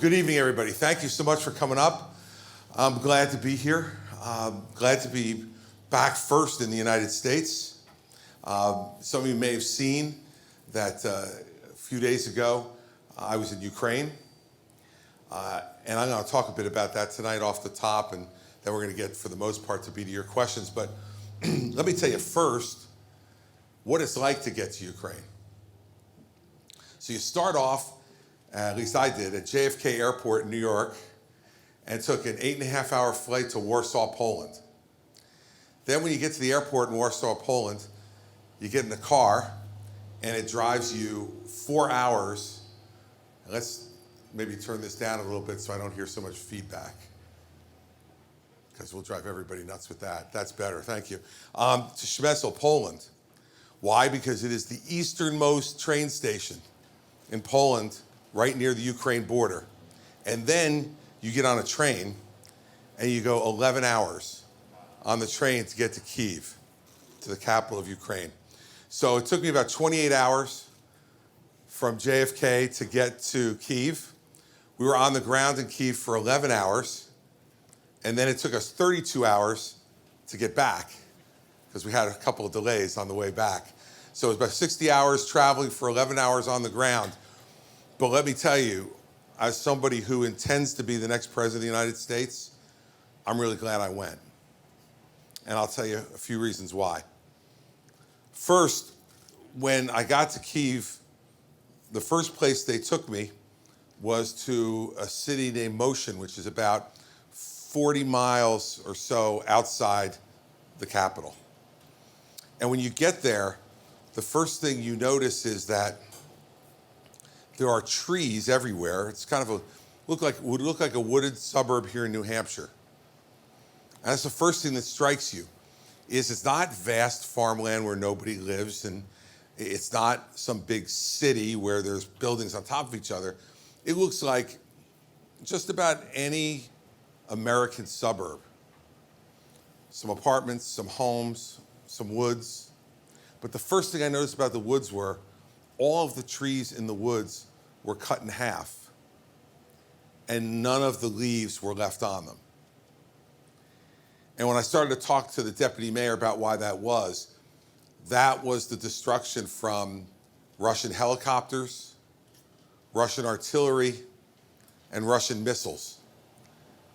Good evening, everybody. Thank you so much for coming up. I'm glad to be here. Glad to be back first in the United States. Some of you may have seen that a few days ago I was in Ukraine. And I'm going to talk a bit about that tonight off the top, and then we're going to get, for the most part, to be to your questions. But let me tell you first what it's like to get to Ukraine. So you start off, at least I did, at JFK Airport in New York, and took an 8.5-hour flight to Warsaw, Poland. Then when you get to the airport in Warsaw, Poland, you get in the car, and it drives you 4 hours. And let's maybe turn this down a little bit so I don't hear so much feedback, because we'll drive everybody nuts with that. That's better, thank you. To Przemysl, Poland. Why? Because it is the easternmost train station in Poland, right near the Ukraine border. And then you get on a train and you go 11 hours on the train to get to Kyiv, to the capital of Ukraine. So it took me about 28 hours from JFK to get to Kyiv. We were on the ground in Kyiv for 11 hours, and then it took us 32 hours to get back, because we had a couple of delays on the way back. So it was about 60 hours traveling for 11 hours on the ground. But let me tell you, as somebody who intends to be the next president of the United States, I'm really glad I went. And I'll tell you a few reasons why. First, when I got to Kyiv, the first place they took me was to a city named Moshchun, which is about 40 miles or so outside the capital. And when you get there, the first thing you notice is that there are trees everywhere. It's kind of would look like a wooded suburb here in New Hampshire. And that's the first thing that strikes you, is it's not vast farmland where nobody lives, and it's not some big city where there's buildings on top of each other. It looks like just about any American suburb. Some apartments, some homes, some woods. But the first thing I noticed about the woods were all of the trees in the woods were cut in half, and none of the leaves were left on them. And when I started to talk to the deputy mayor about why that was the destruction from Russian helicopters, Russian artillery, and Russian missiles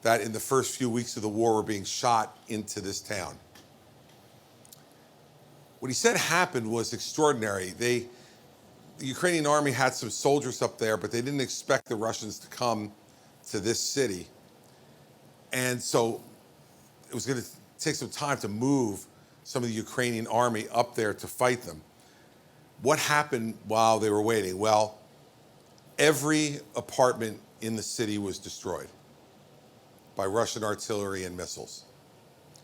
that in the first few weeks of the war were being shot into this town. What he said happened was extraordinary. The Ukrainian army had some soldiers up there, but they didn't expect the Russians to come to this city. And so it was going to take some time to move some of the Ukrainian army up there to fight them. What happened while they were waiting? Well, every apartment in the city was destroyed by Russian artillery and missiles.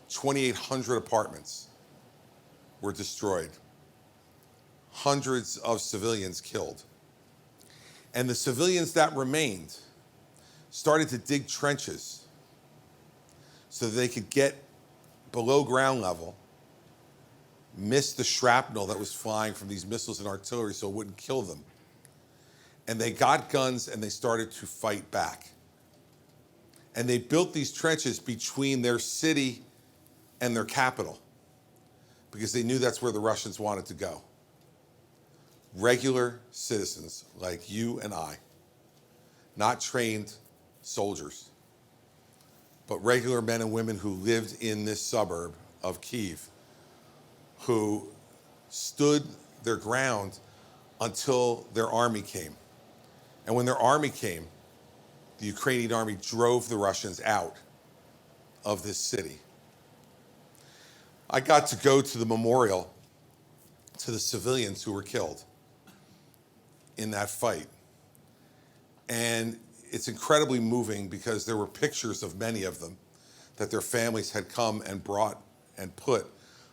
2,800 apartments were destroyed. Hundreds of civilians killed. And the civilians that remained started to dig trenches so that they could get below ground level, miss the shrapnel that was flying from these missiles and artillery so it wouldn't kill them. And they got guns and they started to fight back. And they built these trenches between their city and their capital, because they knew that's where the Russians wanted to go. Regular citizens like you and I, not trained soldiers, but regular men and women who lived in this suburb of Kyiv, who stood their ground until their army came. And when their army came, the Ukrainian army drove the Russians out of this city. I got to go to the memorial to the civilians who were killed in that fight. And it's incredibly moving because there were pictures of many of them that their families had come and brought and put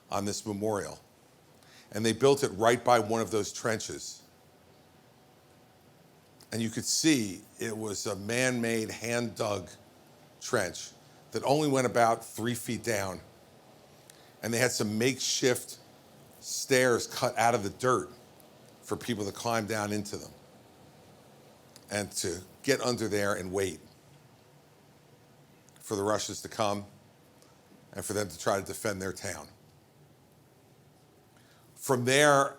on this memorial. And they built it right by one of those trenches. And you could see it was a man-made, hand-dug trench that only went about 3 feet down. And they had some makeshift stairs cut out of the dirt for people to climb down into them. and to get under there and wait for the Russians to come and for them to try to defend their town. From there,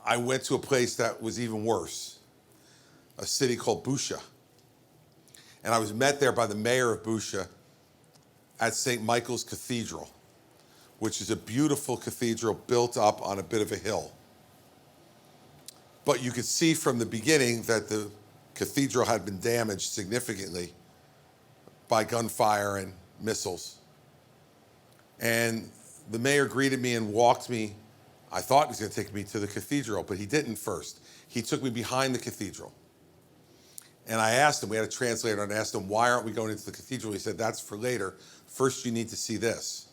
I went to a place that was even worse, a city called Bucha. And I was met there by the mayor of Bucha at St. Michael's Cathedral, which is a beautiful cathedral built up on a bit of a hill. But you could see from the beginning that the cathedral had been damaged significantly by gunfire and missiles. And the mayor greeted me and walked me. I thought he was going to take me to the cathedral, but he didn't first. He took me behind the cathedral. And I asked him, we had a translator, and I asked him, why aren't we going into the cathedral? He said, that's for later. First, you need to see this.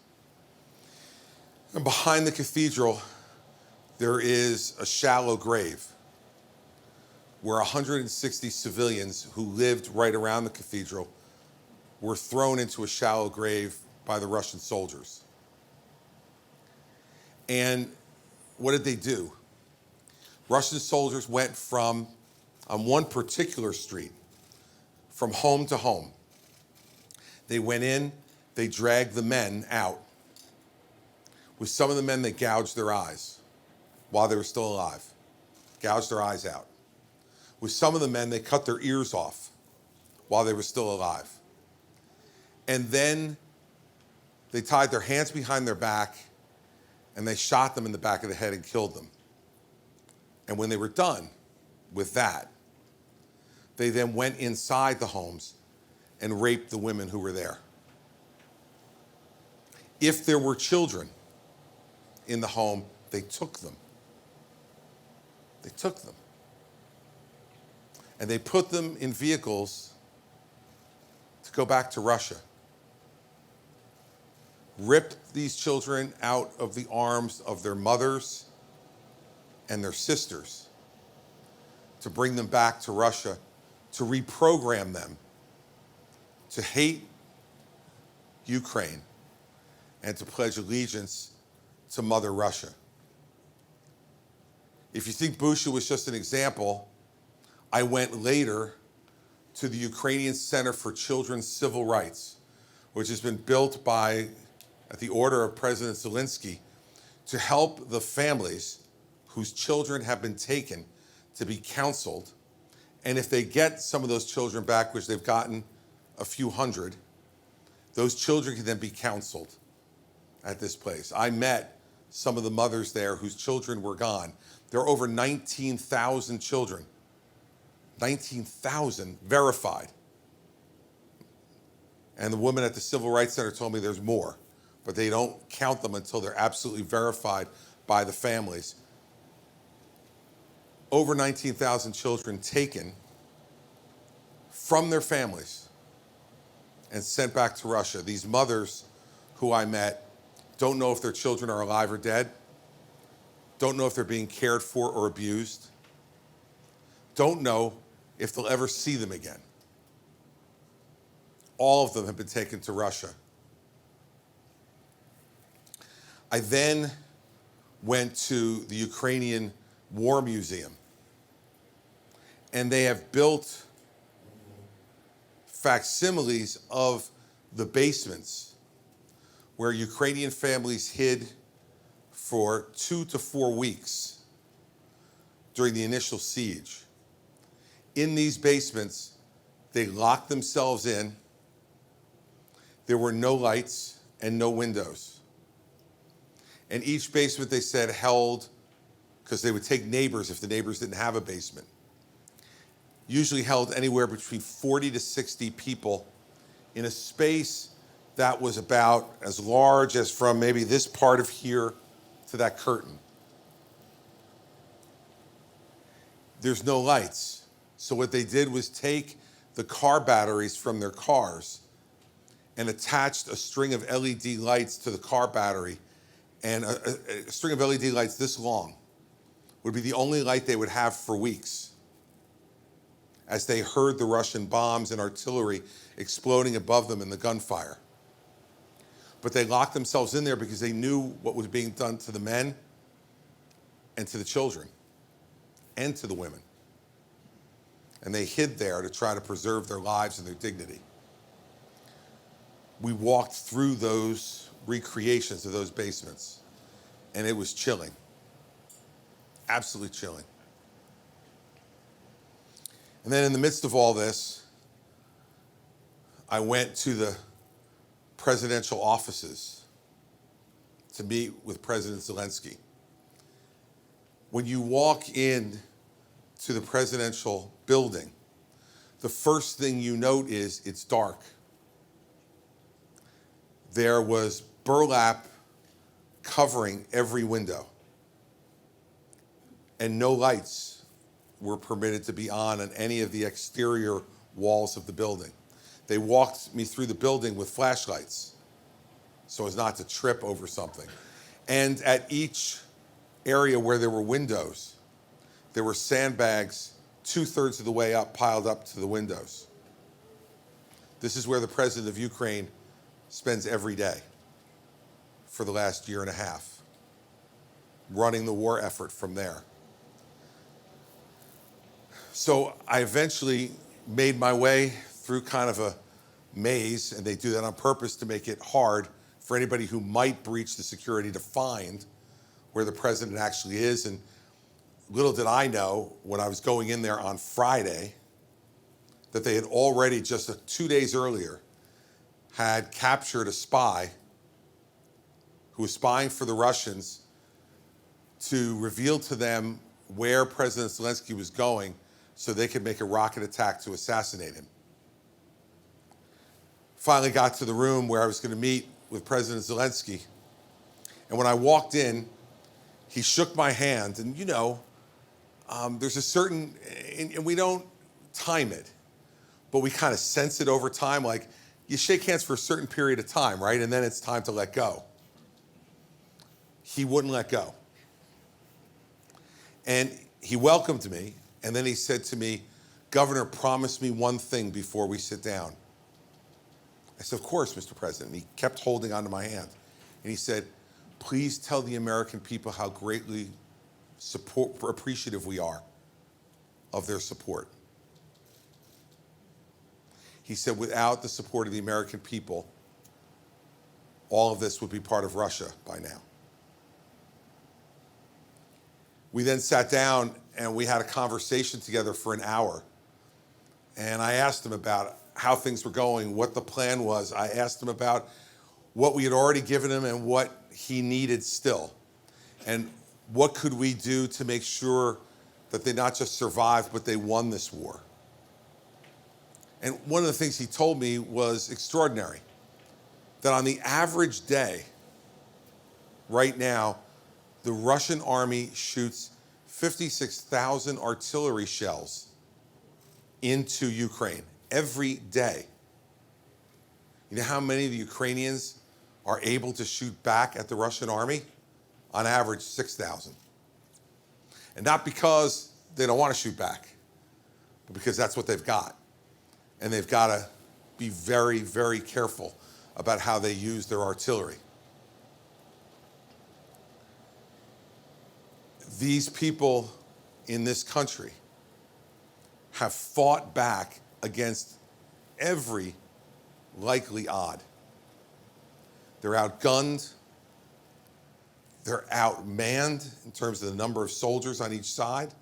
And behind the cathedral, there is a shallow grave where 160 civilians who lived right around the cathedral were thrown into a shallow grave by the Russian soldiers. And what did they do? Russian soldiers went from, on one particular street, from home to home. They went in, they dragged the men out. With some of the men, they gouged their eyes while they were still alive, gouged their eyes out. With some of the men, they cut their ears off while they were still alive. And then they tied their hands behind their back and they shot them in the back of the head and killed them. And when they were done with that, they then went inside the homes and raped the women who were there. If there were children in the home, they took them. They took them. And they put them in vehicles to go back to Russia. Ripped these children out of the arms of their mothers and their sisters to bring them back to Russia, to reprogram them to hate Ukraine and to pledge allegiance to Mother Russia. If you think Bucha was just an example, I went later to the Ukrainian Center for Children's Civil Rights, which has been built by, at the order of President Zelenskyy, to help the families whose children have been taken to be counseled. And if they get some of those children back, which they've gotten a few hundred, those children can then be counseled at this place. I met some of the mothers there whose children were gone. There are over 19,000 children, 19,000 verified. And the woman at the Civil Rights Center told me there's more, but they don't count them until they're absolutely verified by the families. Over 19,000 children taken from their families and sent back to Russia. These mothers who I met don't know if their children are alive or dead, don't know if they're being cared for or abused, don't know if they'll ever see them again. All of them have been taken to Russia. I then went to the Ukrainian War Museum, and they have built facsimiles of the basements where Ukrainian families hid for 2 to 4 weeks during the initial siege. In these basements, they locked themselves in. There were no lights and no windows. And each basement, they said, held, because they would take neighbors if the neighbors didn't have a basement, usually held anywhere between 40 to 60 people in a space that was about as large as from maybe this part of here to that curtain. There's no lights. So what they did was take the car batteries from their cars and attached a string of LED lights to the car battery, and a string of LED lights this long would be the only light they would have for weeks as they heard the Russian bombs and artillery exploding above them in the gunfire. But they locked themselves in there because they knew what was being done to the men and to the children and to the women. and they hid there to try to preserve their lives and their dignity. We walked through those recreations of those basements, and it was chilling, absolutely chilling. And then in the midst of all this, I went to the presidential offices to meet with President Zelenskyy. When you walk in to the presidential building, the first thing you note is it's dark. There was burlap covering every window, and no lights were permitted to be on any of the exterior walls of the building. They walked me through the building with flashlights so as not to trip over something. And at each area where there were windows, there were sandbags 2/3 of the way up, piled up to the windows. This is where the president of Ukraine spends every day for the last year and a half, running the war effort from there. So I eventually made my way through kind of a maze, and they do that on purpose to make it hard for anybody who might breach the security to find where the president actually is. And little did I know when I was going in there on Friday that they had already, just 2 days earlier, had captured a spy who was spying for the Russians to reveal to them where President Zelenskyy was going so they could make a rocket attack to assassinate him. Finally got to the room where I was going to meet with President Zelenskyy. And when I walked in, he shook my hand. And you know, there's a certain, and we don't time it, but we kind of sense it over time. Like you shake hands for a certain period of time, right? And then it's time to let go. He wouldn't let go. And he welcomed me. And then he said to me, "Governor, promise me one thing before we sit down." I said, "Of course, Mr. President." And he kept holding onto my hand. And he said, "Please tell the American people how greatly appreciative we are of their support." He said, "Without the support of the American people, all of this would be part of Russia by now." We then sat down and we had a conversation together for an hour. And I asked him about how things were going, what the plan was. I asked him about what we had already given him and what he needed still. And what could we do to make sure that they not just survived, but they won this war. And one of the things he told me was extraordinary, that on the average day, right now, the Russian army shoots 56,000 artillery shells into Ukraine every day. You know how many of the Ukrainians are able to shoot back at the Russian army? On average, 6,000. And not because they don't want to shoot back, but because that's what they've got. And they've got to be very, very careful about how they use their artillery. These people in this country have fought back against every likely odd. They're outgunned. They're outmanned in terms of the number of soldiers on each side.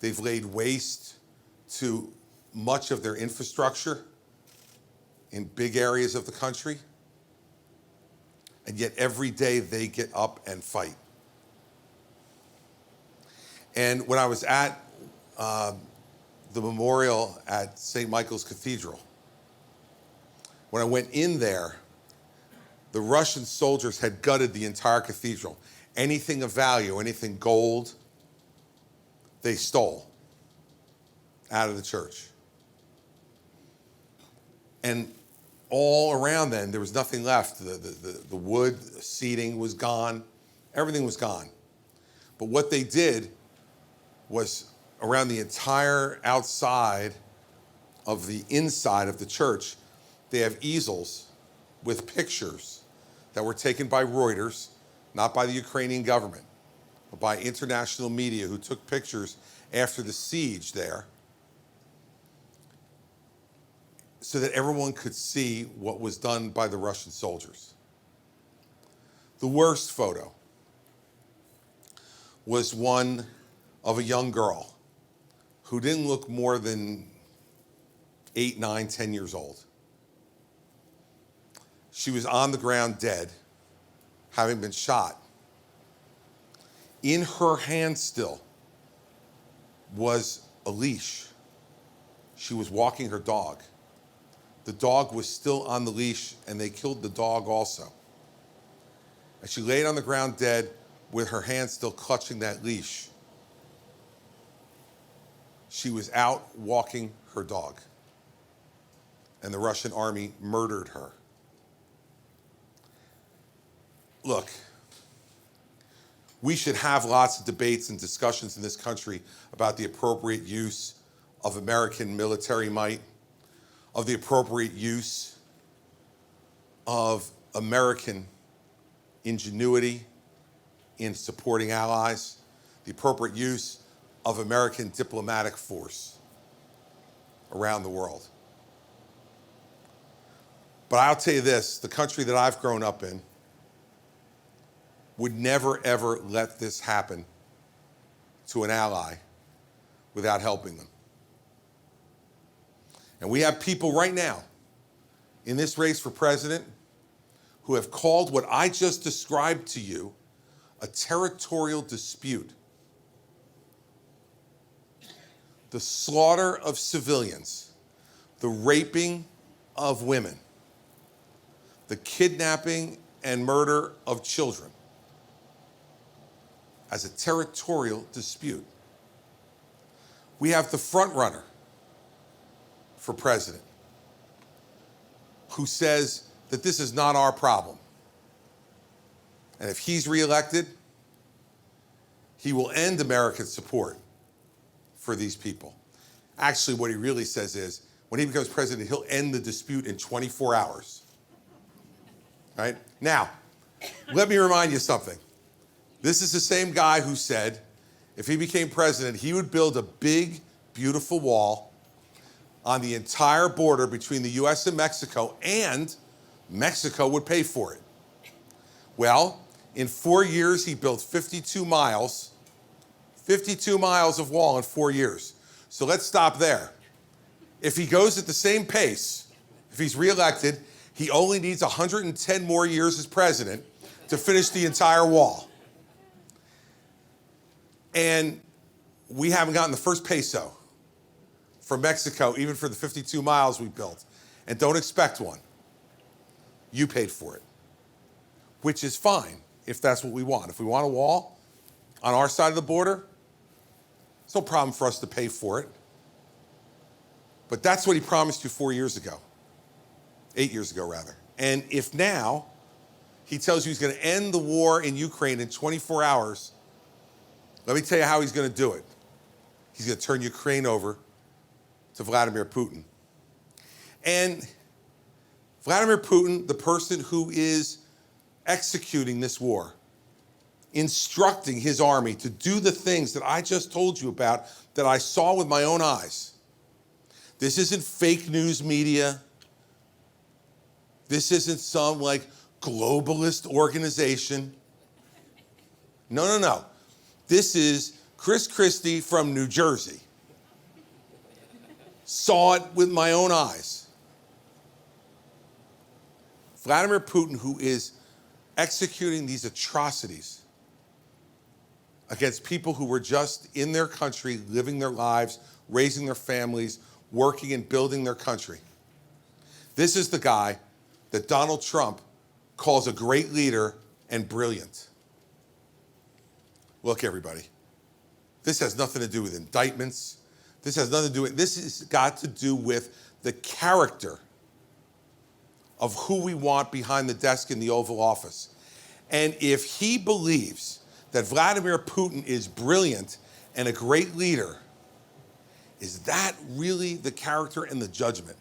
They've laid waste to much of their infrastructure in big areas of the country. And yet every day they get up and fight. And when I was at the memorial at St. Michael's Cathedral, when I went in there, the Russian soldiers had gutted the entire cathedral. Anything of value, anything gold, they stole out of the church. And all around then, there was nothing left. The wood, the seating was gone. Everything was gone. But what they did was around the entire outside of the inside of the church, they have easels with pictures that were taken by Reuters, not by the Ukrainian government, but by international media who took pictures after the siege there so that everyone could see what was done by the Russian soldiers. The worst photo was one of a young girl who didn't look more than 8, 9, 10 years old. She was on the ground dead, having been shot. In her hand still was a leash. She was walking her dog. The dog was still on the leash, and they killed the dog also. And she laid on the ground dead with her hand still clutching that leash. She was out walking her dog, and the Russian army murdered her. Look, we should have lots of debates and discussions in this country about the appropriate use of American military might, of the appropriate use of American ingenuity in supporting allies, the appropriate use of American diplomatic force around the world. But I'll tell you this, the country that I've grown up in would never, ever let this happen to an ally without helping them. And we have people right now in this race for president who have called what I just described to you a territorial dispute. The slaughter of civilians, the raping of women, the kidnapping and murder of children as a territorial dispute. We have the front runner for president who says that this is not our problem. And if he's reelected, he will end American support for these people. Actually, what he really says is, when he becomes president, he'll end the dispute in 24 hours. Right? Now, let me remind you something. This is the same guy who said if he became president, he would build a big, beautiful wall on the entire border between the US and Mexico would pay for it. Well, in 4 years, he built 52 miles of wall in 4 years. So let's stop there. If he goes at the same pace, if he's reelected, he only needs 110 more years as president to finish the entire wall. And we haven't gotten the first peso from Mexico, even for the 52 miles we built. And don't expect one. You paid for it, which is fine if that's what we want. If we want a wall on our side of the border, it's no problem for us to pay for it. But that's what he promised you 4 years ago, 8 years ago, rather. And if now he tells you he's going to end the war in Ukraine in 24 hours, let me tell you how he's going to do it. He's going to turn Ukraine over to Vladimir Putin. And Vladimir Putin, the person who is executing this war, instructing his army to do the things that I just told you about, that I saw with my own eyes. This isn't fake news media. This isn't some globalist organization. No. This is Chris Christie from New Jersey. Saw it with my own eyes. Vladimir Putin, who is executing these atrocities against people who were just in their country, living their lives, raising their families, working and building their country. This is the guy that Donald Trump calls a great leader and brilliant. Look, everybody, this has nothing to do with indictments. This has got to do with the character of who we want behind the desk in the Oval Office. And if he believes that Vladimir Putin is brilliant and a great leader, is that really the character and the judgment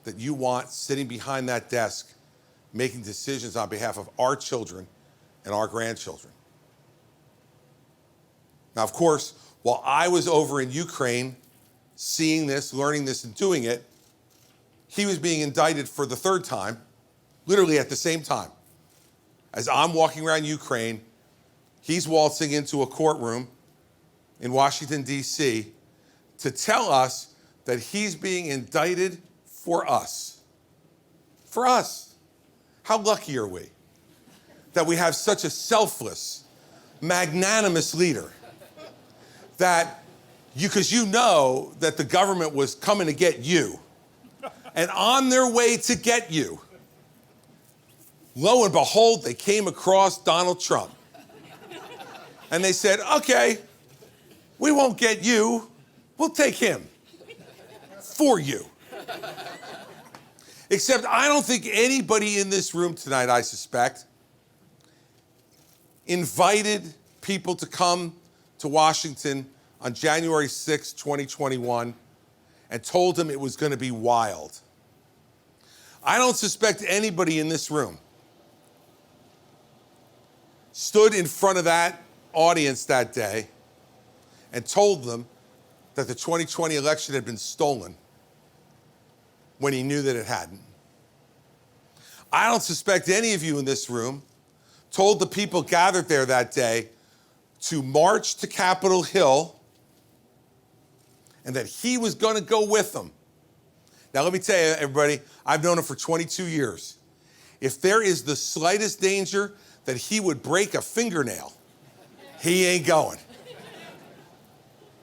that you want sitting behind that desk, making decisions on behalf of our children and our grandchildren? Now, of course, While I was over in Ukraine, seeing this, learning this, and doing it, he was being indicted for the third time, literally at the same time. As I'm walking around Ukraine, he's waltzing into a courtroom in Washington, D.C., to tell us that he's being indicted for us. For us. How lucky are we that we have such a selfless, magnanimous leader that because you know that the government was coming to get you, and on their way to get you, lo and behold, they came across Donald Trump. And they said, okay, we won't get you, we'll take him for you. Except I don't think anybody in this room tonight, I suspect, invited people to come to Washington on January 6, 2021, and told them it was going to be wild. I don't suspect anybody in this room stood in front of that audience that day and told them that the 2020 election had been stolen when he knew that it hadn't. I don't suspect any of you in this room told the people gathered there that day to march to Capitol Hill and that he was going to go with them. Now, let me tell you, everybody, I've known him for 22 years. If there is the slightest danger that he would break a fingernail, he ain't going.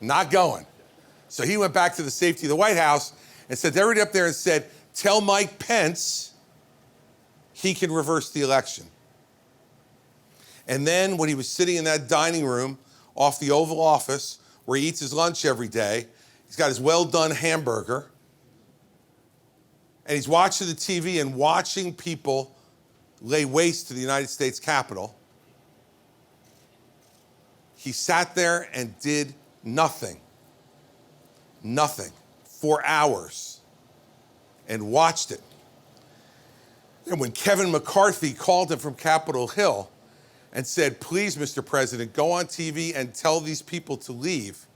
Not going. So he went back to the safety of the White House and said, everybody up there and said, tell Mike Pence he can reverse the election. And then when he was sitting in that dining room off the Oval Office where he eats his lunch every day, he's got his well-done hamburger, and he's watching the TV and watching people lay waste to the United States Capitol. He sat there and did nothing. Nothing. For hours. And watched it. And when Kevin McCarthy called him from Capitol Hill and said, please, Mr. President, go on TV and tell these people to leave,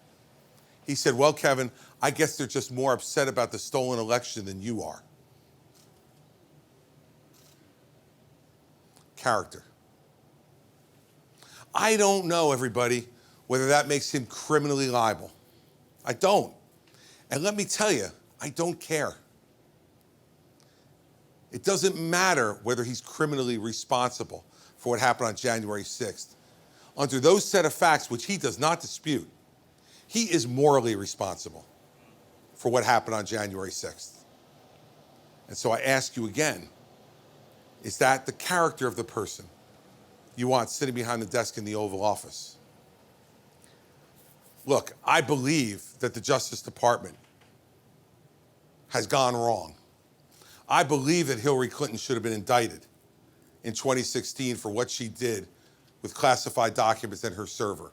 he said, well, Kevin, I guess they're just more upset about the stolen election than you are. Character. I don't know, everybody, whether that makes him criminally liable. I don't. And let me tell you, I don't care. It doesn't matter whether he's criminally responsible for what happened on January 6th. Under those set of facts, which he does not dispute, he is morally responsible for what happened on January 6th. And so I ask you again, is that the character of the person you want sitting behind the desk in the Oval Office? Look, I believe that the Justice Department has gone wrong. I believe that Hillary Clinton should have been indicted in 2016 for what she did with classified documents in her server.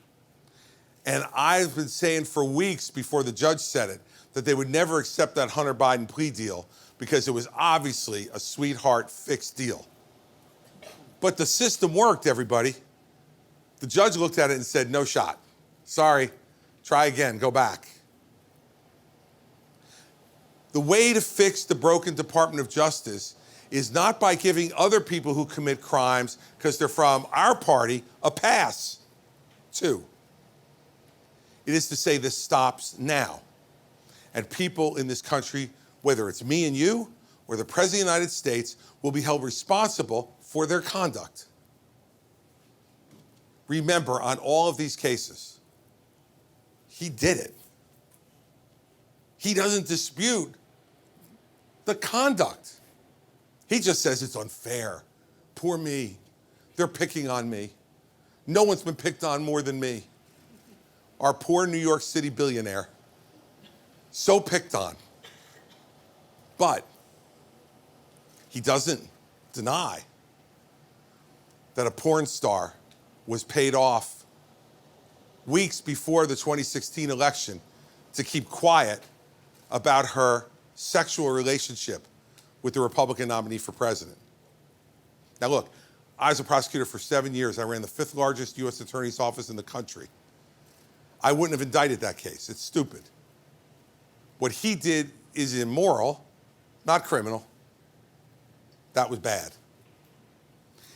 And I've been saying for weeks before the judge said it that they would never accept that Hunter Biden plea deal because it was obviously a sweetheart fixed deal. But the system worked, everybody. The judge looked at it and said, no shot. Sorry, try again, go back. The way to fix the broken Department of Justice is not by giving other people who commit crimes because they're from our party a pass, too. It is to say this stops now. And people in this country, whether it's me and you or the President of the United States, will be held responsible for their conduct. Remember, on all of these cases, he did it. He doesn't dispute the conduct. He just says it's unfair. Poor me. They're picking on me. No one's been picked on more than me. Our poor New York City billionaire. So picked on. But he doesn't deny that a porn star was paid off weeks before the 2016 election to keep quiet about her sexual relationship with the Republican nominee for president. Now look, I was a prosecutor for 7 years. I ran the 5th largest U.S. attorney's office in the country. I wouldn't have indicted that case. It's stupid. What he did is immoral, not criminal. That was bad.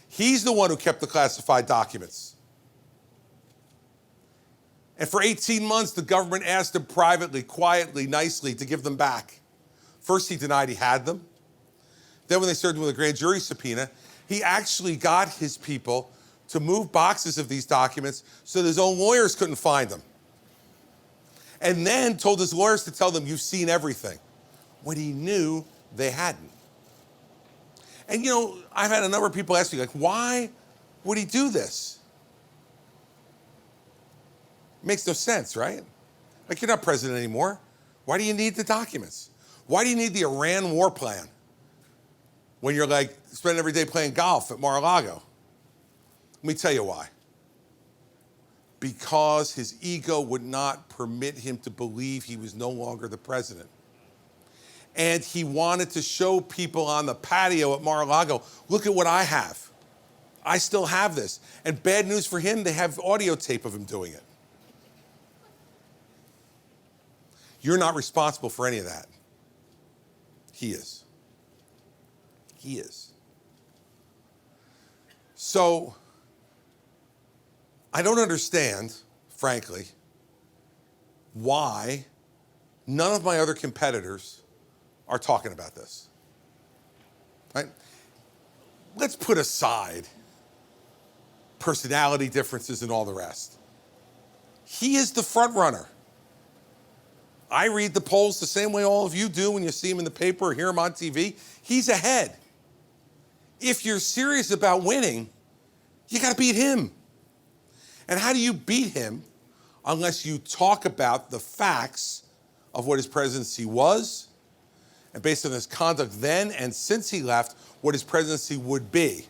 He's the one who kept the classified documents. And for 18 months, the government asked him privately, quietly, nicely to give them back. First, he denied he had them. Then when they served him with a grand jury subpoena, he actually got his people to move boxes of these documents so that his own lawyers couldn't find them. And then told his lawyers to tell them, you've seen everything, when he knew they hadn't. And you know, I've had a number of people ask me, like, why would he do this? It makes no sense, right? Like, you're not president anymore. Why do you need the documents? Why do you need the Iran war plan when you're like spending every day playing golf at Mar-a-Lago? Let me tell you why. Because his ego would not permit him to believe he was no longer the president. And he wanted to show people on the patio at Mar-a-Lago, look at what I have. I still have this. And bad news for him, they have audio tape of him doing it. You're not responsible for any of that. He is. He is. So, I don't understand, frankly, why none of my other competitors are talking about this. Right? Let's put aside personality differences and all the rest. He is the front runner. I read the polls the same way all of you do when you see him in the paper or hear him on TV. He's ahead. If you're serious about winning, you got to beat him. And how do you beat him unless you talk about the facts of what his presidency was, and based on his conduct then and since he left, what his presidency would be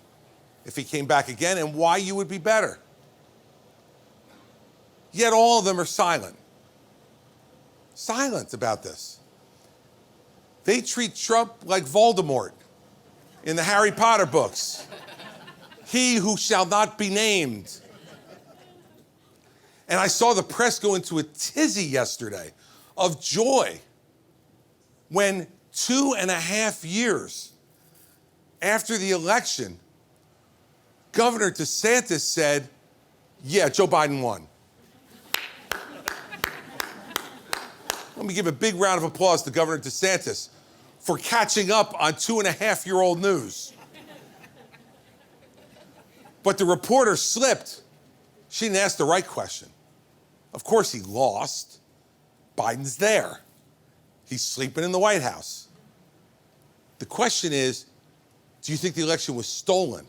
if he came back again, and why you would be better? Yet all of them are silent. Silent about this. They treat Trump like Voldemort in the Harry Potter books. He who shall not be named. And I saw the press go into a tizzy yesterday of joy when 2.5 years after the election, Governor DeSantis said, yeah, Joe Biden won. Let me give a big round of applause to Governor DeSantis for catching up on 2.5-year-old news. But the reporter slipped. She didn't ask the right question. Of course he lost. Biden's there. He's sleeping in the White House. The question is, do you think the election was stolen?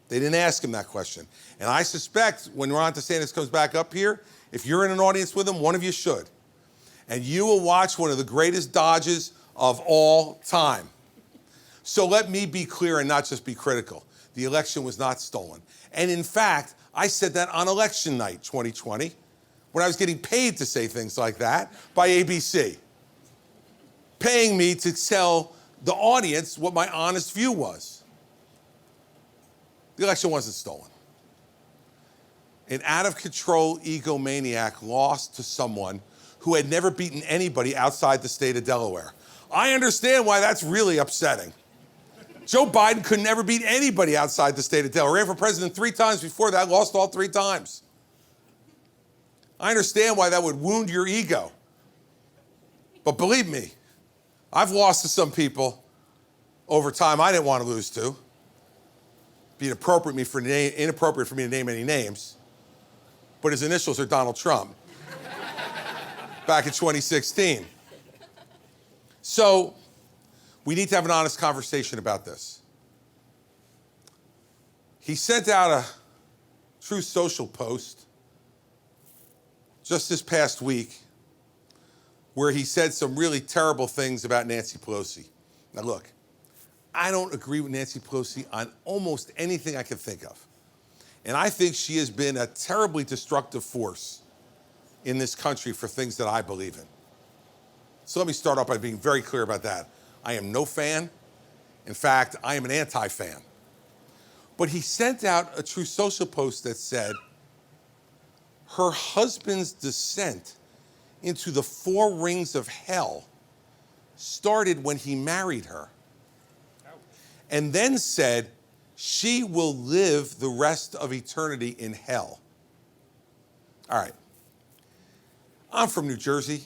They didn't ask him that question. And I suspect when Ron DeSantis comes back up here, if you're in an audience with him, one of you should. And you will watch one of the greatest dodges of all time. So let me be clear and not just be critical. The election was not stolen. And in fact, I said that on election night 2020, when I was getting paid to say things like that by ABC, paying me to tell the audience what my honest view was. The election wasn't stolen. An out-of-control egomaniac lost to someone who had never beaten anybody outside the state of Delaware. I understand why that's really upsetting. Joe Biden could never beat anybody outside the state of Delaware. Ran for president 3 times before that, lost all 3 times. I understand why that would wound your ego. But believe me, I've lost to some people over time I didn't want to lose to. Be inappropriate for me to name any names, but his initials are Donald Trump. Back in 2016. So we need to have an honest conversation about this. He sent out a Truth Social post just this past week where he said some really terrible things about Nancy Pelosi. Now look, I don't agree with Nancy Pelosi on almost anything I can think of. And I think she has been a terribly destructive force in this country for things that I believe in. So let me start off by being very clear about that. I am no fan. In fact, I am an anti-fan. But he sent out a Truth Social post that said, her husband's descent into the four rings of hell started when he married her. And then said, she will live the rest of eternity in hell. All right. I'm from New Jersey.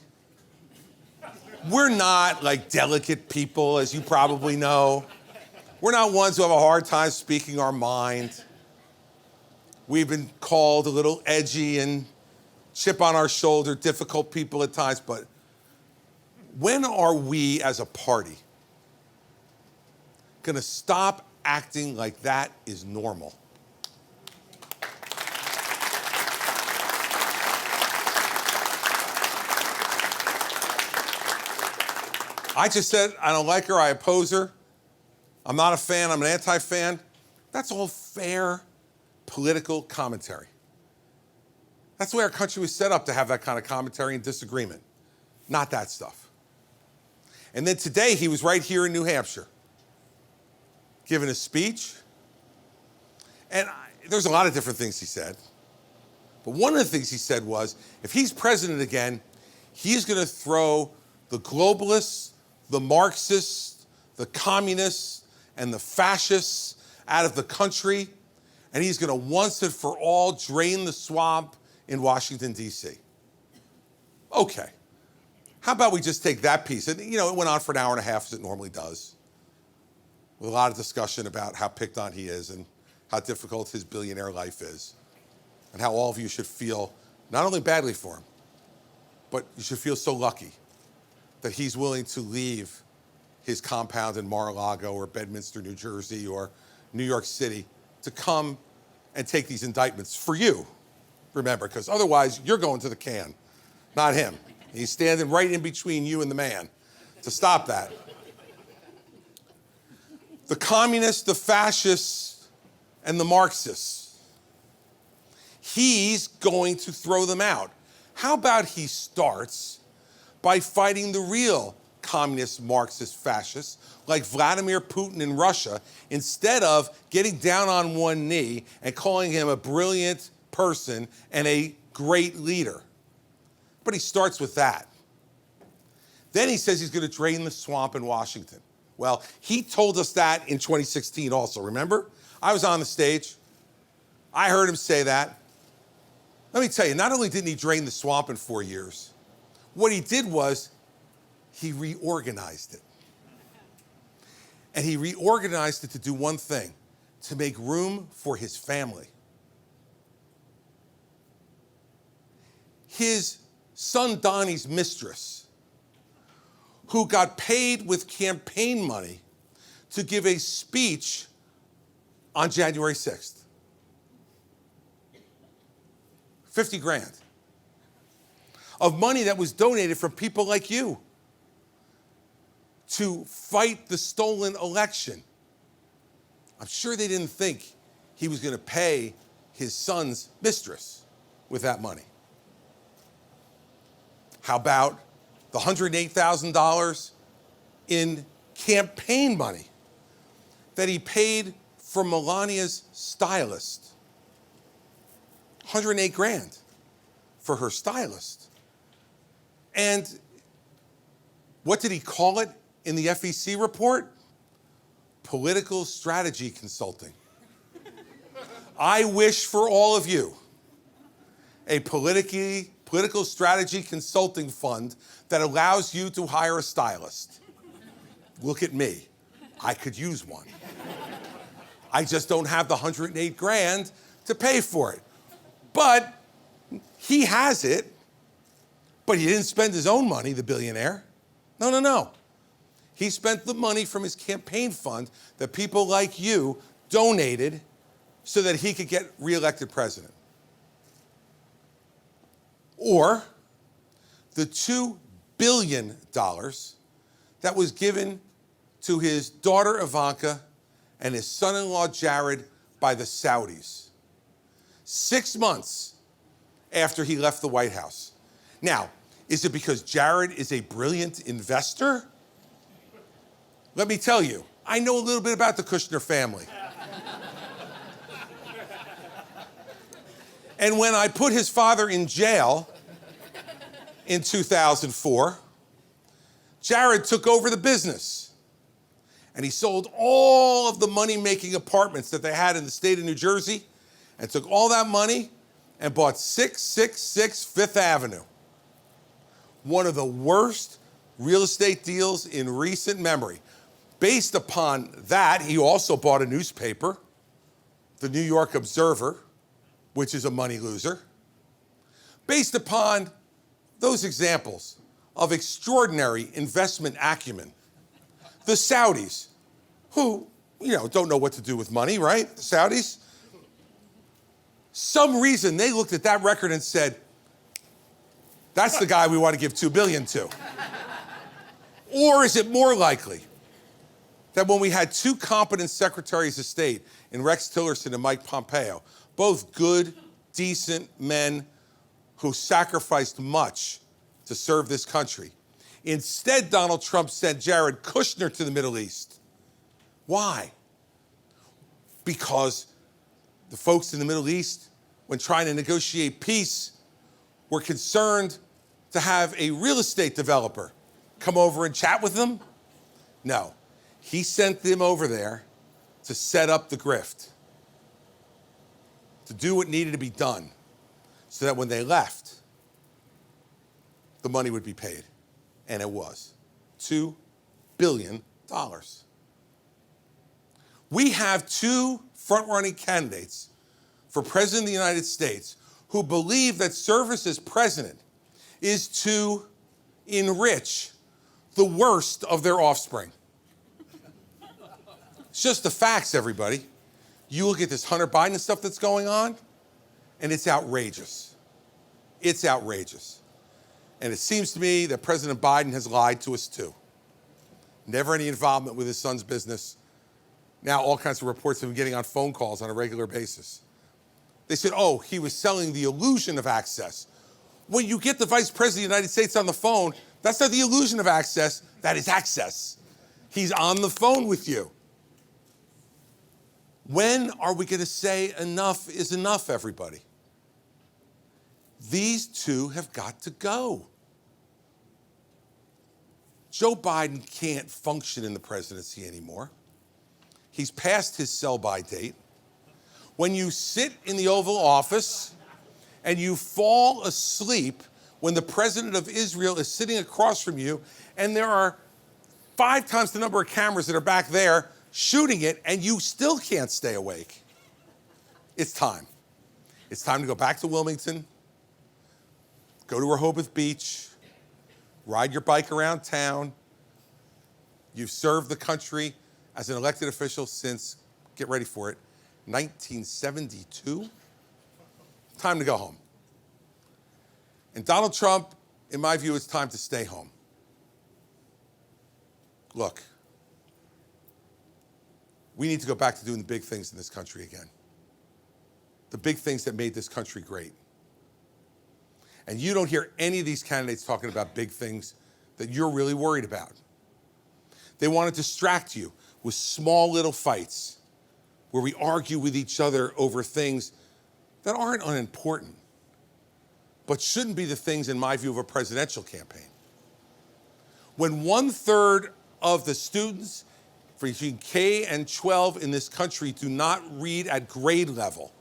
We're not like delicate people, as you probably know. We're not ones who have a hard time speaking our mind. We've been called a little edgy and chip on our shoulder, difficult people at times, but when are we as a party gonna stop acting like that is normal? I just said, I don't like her, I oppose her. I'm not a fan, I'm an anti-fan. That's all fair political commentary. That's the way our country was set up, to have that kind of commentary and disagreement, not that stuff. And then today, he was right here in New Hampshire, giving a speech. And there's a lot of different things he said. But one of the things he said was, if he's president again, he's gonna throw the globalists, the Marxists, the communists, and the fascists out of the country, and he's gonna once and for all drain the swamp in Washington, D.C. Okay, how about we just take that piece? And you know, it went on for an hour and a half, as it normally does, with a lot of discussion about how picked on he is and how difficult his billionaire life is, and how all of you should feel not only badly for him, but you should feel so lucky that he's willing to leave his compound in Mar-a-Lago or Bedminster, New Jersey, or New York City to come and take these indictments for you, remember, because otherwise you're going to the can, not him. He's standing right in between you and the man to stop that. The communists, the fascists, and the Marxists, he's going to throw them out. How about he starts by fighting the real communist, Marxist, fascists, like Vladimir Putin in Russia, instead of getting down on one knee and calling him a brilliant person and a great leader. But he starts with that. Then he says he's gonna drain the swamp in Washington. Well, he told us that in 2016 also, remember? I was on the stage. I heard him say that. Let me tell you, not only didn't he drain the swamp in 4 years, what he did was he reorganized it. And he reorganized it to do one thing, to make room for his family. His son Donnie's mistress, who got paid with campaign money to give a speech on January 6th. 50 grand of money that was donated from people like you to fight the stolen election. I'm sure they didn't think he was gonna pay his son's mistress with that money. How about the $108,000 in campaign money that he paid for Melania's stylist? 108 grand for her stylist. And what did he call it in the FEC report? Political strategy consulting. I wish for all of you a political strategy consulting fund that allows you to hire a stylist. Look at me. I could use one. I just don't have the 108 grand to pay for it. But he has it, but he didn't spend his own money, the billionaire. No. He spent the money from his campaign fund that people like you donated so that he could get reelected president. Or the $2 billion that was given to his daughter Ivanka and his son-in-law Jared by the Saudis 6 months after he left the White House. Now, is it because Jared is a brilliant investor? Let me tell you, I know a little bit about the Kushner family. And when I put his father in jail in 2004, Jared took over the business. And he sold all of the money-making apartments that they had in the state of New Jersey and took all that money and bought 666 Fifth Avenue. One of the worst real estate deals in recent memory. Based upon that, he also bought a newspaper, the New York Observer, which is a money loser. Based upon those examples of extraordinary investment acumen, the Saudis, who, don't know what to do with money, right? The Saudis. Some reason they looked at that record and said, that's the guy we want to give $2 billion to. Or is it more likely that when we had two competent secretaries of state in Rex Tillerson and Mike Pompeo, both good, decent men who sacrificed much to serve this country, instead Donald Trump sent Jared Kushner to the Middle East? Why? Because the folks in the Middle East, when trying to negotiate peace, were concerned to have a real estate developer come over and chat with them? No. He sent them over there to set up the grift, to do what needed to be done, so that when they left, the money would be paid. And it was $2 billion. We have two front-running candidates for President of the United States who believe that service as president is to enrich the worst of their offspring. It's just the facts, everybody. You look at this Hunter Biden stuff that's going on, and it's outrageous. It's outrageous. And it seems to me that President Biden has lied to us too. Never any involvement with his son's business. Now all kinds of reports of him getting on phone calls on a regular basis. They said, oh, he was selling the illusion of access. When you get the Vice President of the United States on the phone, that's not the illusion of access, that is access. He's on the phone with you. When are we going to say enough is enough, everybody? These two have got to go. Joe Biden can't function in the presidency anymore. He's past his sell-by date. When you sit in the Oval Office and you fall asleep when the president of Israel is sitting across from you and there are 5 times the number of cameras that are back there shooting it and you still can't stay awake, it's time. It's time to go back to Wilmington, go to Rehoboth Beach, ride your bike around town. You've served the country as an elected official since, get ready for it, 1972. Time to go home. And Donald Trump, in my view, it's time to stay home. Look, we need to go back to doing the big things in this country again. The big things that made this country great. And you don't hear any of these candidates talking about big things that you're really worried about. They want to distract you with small little fights where we argue with each other over things that aren't unimportant, but shouldn't be the things, in my view, of a presidential campaign. When 1/3 of the students between K and 12 in this country do not read at grade level,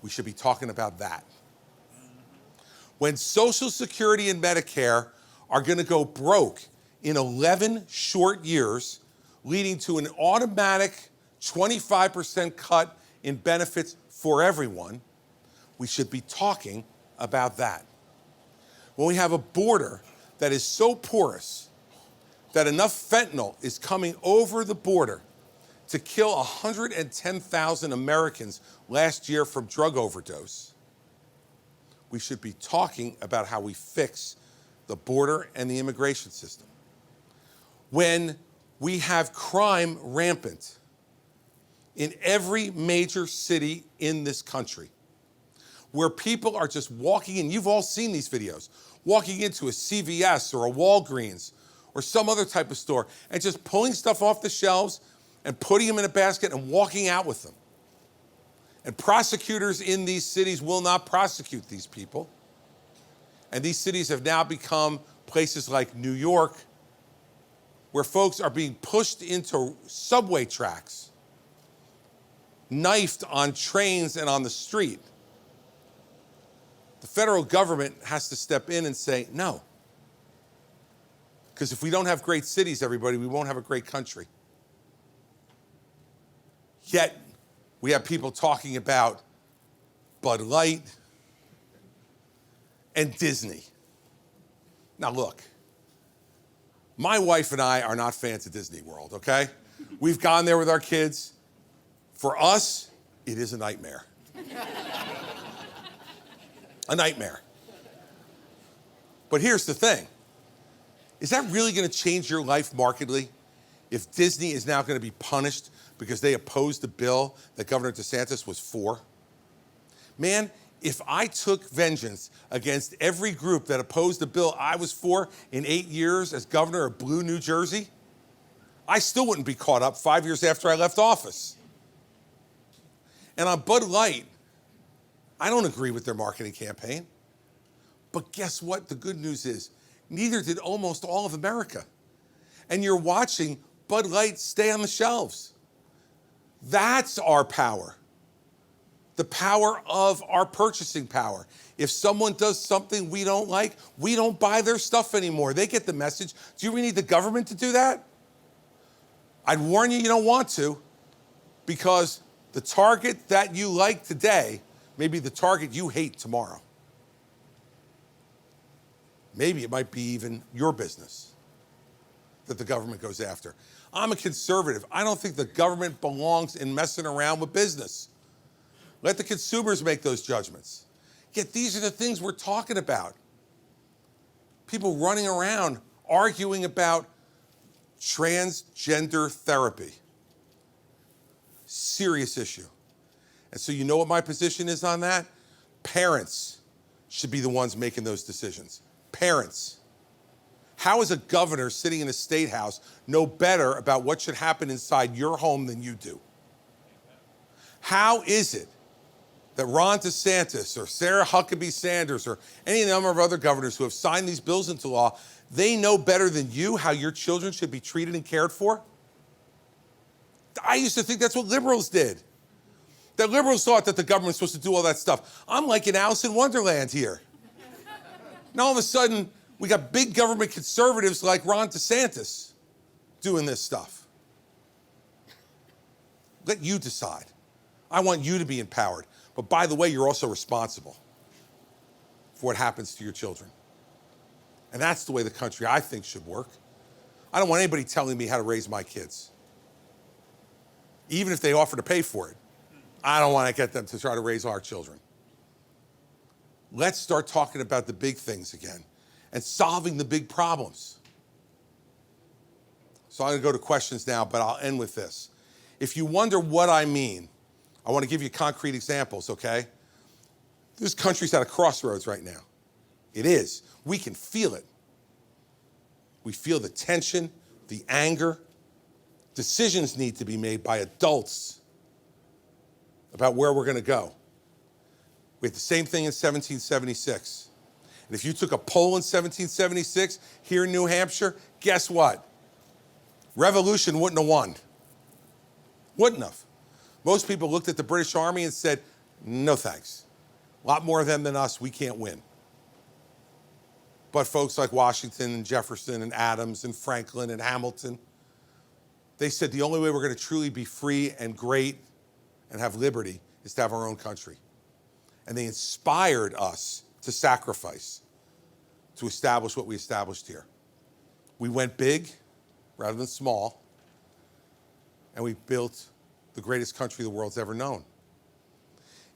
we should be talking about that. When Social Security and Medicare are going to go broke in 11 short years, leading to an automatic 25% cut in benefits for everyone, we should be talking about that. When we have a border that is so porous that enough fentanyl is coming over the border to kill 110,000 Americans last year from drug overdose, we should be talking about how we fix the border and the immigration system. When we have crime rampant in every major city in this country, where people are just walking in, you've all seen these videos, walking into a CVS or a Walgreens or some other type of store and just pulling stuff off the shelves and putting them in a basket and walking out with them. And prosecutors in these cities will not prosecute these people. And these cities have now become places like New York, where folks are being pushed into subway tracks, knifed on trains and on the street. The federal government has to step in and say, no. Because if we don't have great cities, everybody, we won't have a great country. Yet, we have people talking about Bud Light and Disney. Now look, my wife and I are not fans of Disney World, okay? We've gone there with our kids. For us, it is a nightmare. A nightmare. But here's the thing. Is that really going to change your life markedly if Disney is now going to be punished because they opposed the bill that Governor DeSantis was for? Man, if I took vengeance against every group that opposed the bill I was for in 8 years as governor of blue New Jersey, I still wouldn't be caught up 5 years after I left office. And on Bud Light, I don't agree with their marketing campaign. But guess what? The good news is, neither did almost all of America. And you're watching Bud Light stay on the shelves. That's our power. The power of our purchasing power. If someone does something we don't like, we don't buy their stuff anymore. They get the message. Do you really need the government to do that? I'd warn you, you don't want to, because the target that you like today may be the target you hate tomorrow. Maybe it might be even your business that the government goes after. I'm a conservative. I don't think the government belongs in messing around with business. Let the consumers make those judgments. Yet these are the things we're talking about. People running around arguing about transgender therapy. Serious issue. And so you know what my position is on that? Parents should be the ones making those decisions. Parents. How is a governor sitting in a state house know better about what should happen inside your home than you do? How is it that Ron DeSantis or Sarah Huckabee Sanders or any number of other governors who have signed these bills into law, they know better than you how your children should be treated and cared for? I used to think that's what liberals did. That liberals thought that the government was supposed to do all that stuff. I'm like in Alice in Wonderland here. Now all of a sudden, we got big government conservatives like Ron DeSantis doing this stuff. Let you decide. I want you to be empowered. But by the way, you're also responsible for what happens to your children. And that's the way the country, I think, should work. I don't want anybody telling me how to raise my kids. Even if they offer to pay for it. I don't want to get them to try to raise our children. Let's start talking about the big things again and solving the big problems. So I'm going to go to questions now, but I'll end with this. If you wonder what I mean, I want to give you concrete examples, okay? This country's at a crossroads right now. It is. We can feel it. We feel the tension, the anger. Decisions need to be made by adults about where we're going to go. We had the same thing in 1776. And if you took a poll in 1776 here in New Hampshire, guess what? Revolution wouldn't have won. Wouldn't have. Most people looked at the British Army and said, no thanks. A lot more of them than us, we can't win. But folks like Washington and Jefferson and Adams and Franklin and Hamilton, they said the only way we're going to truly be free and great and have liberty is to have our own country. And they inspired us to sacrifice to establish what we established here. We went big rather than small, and we built the greatest country the world's ever known.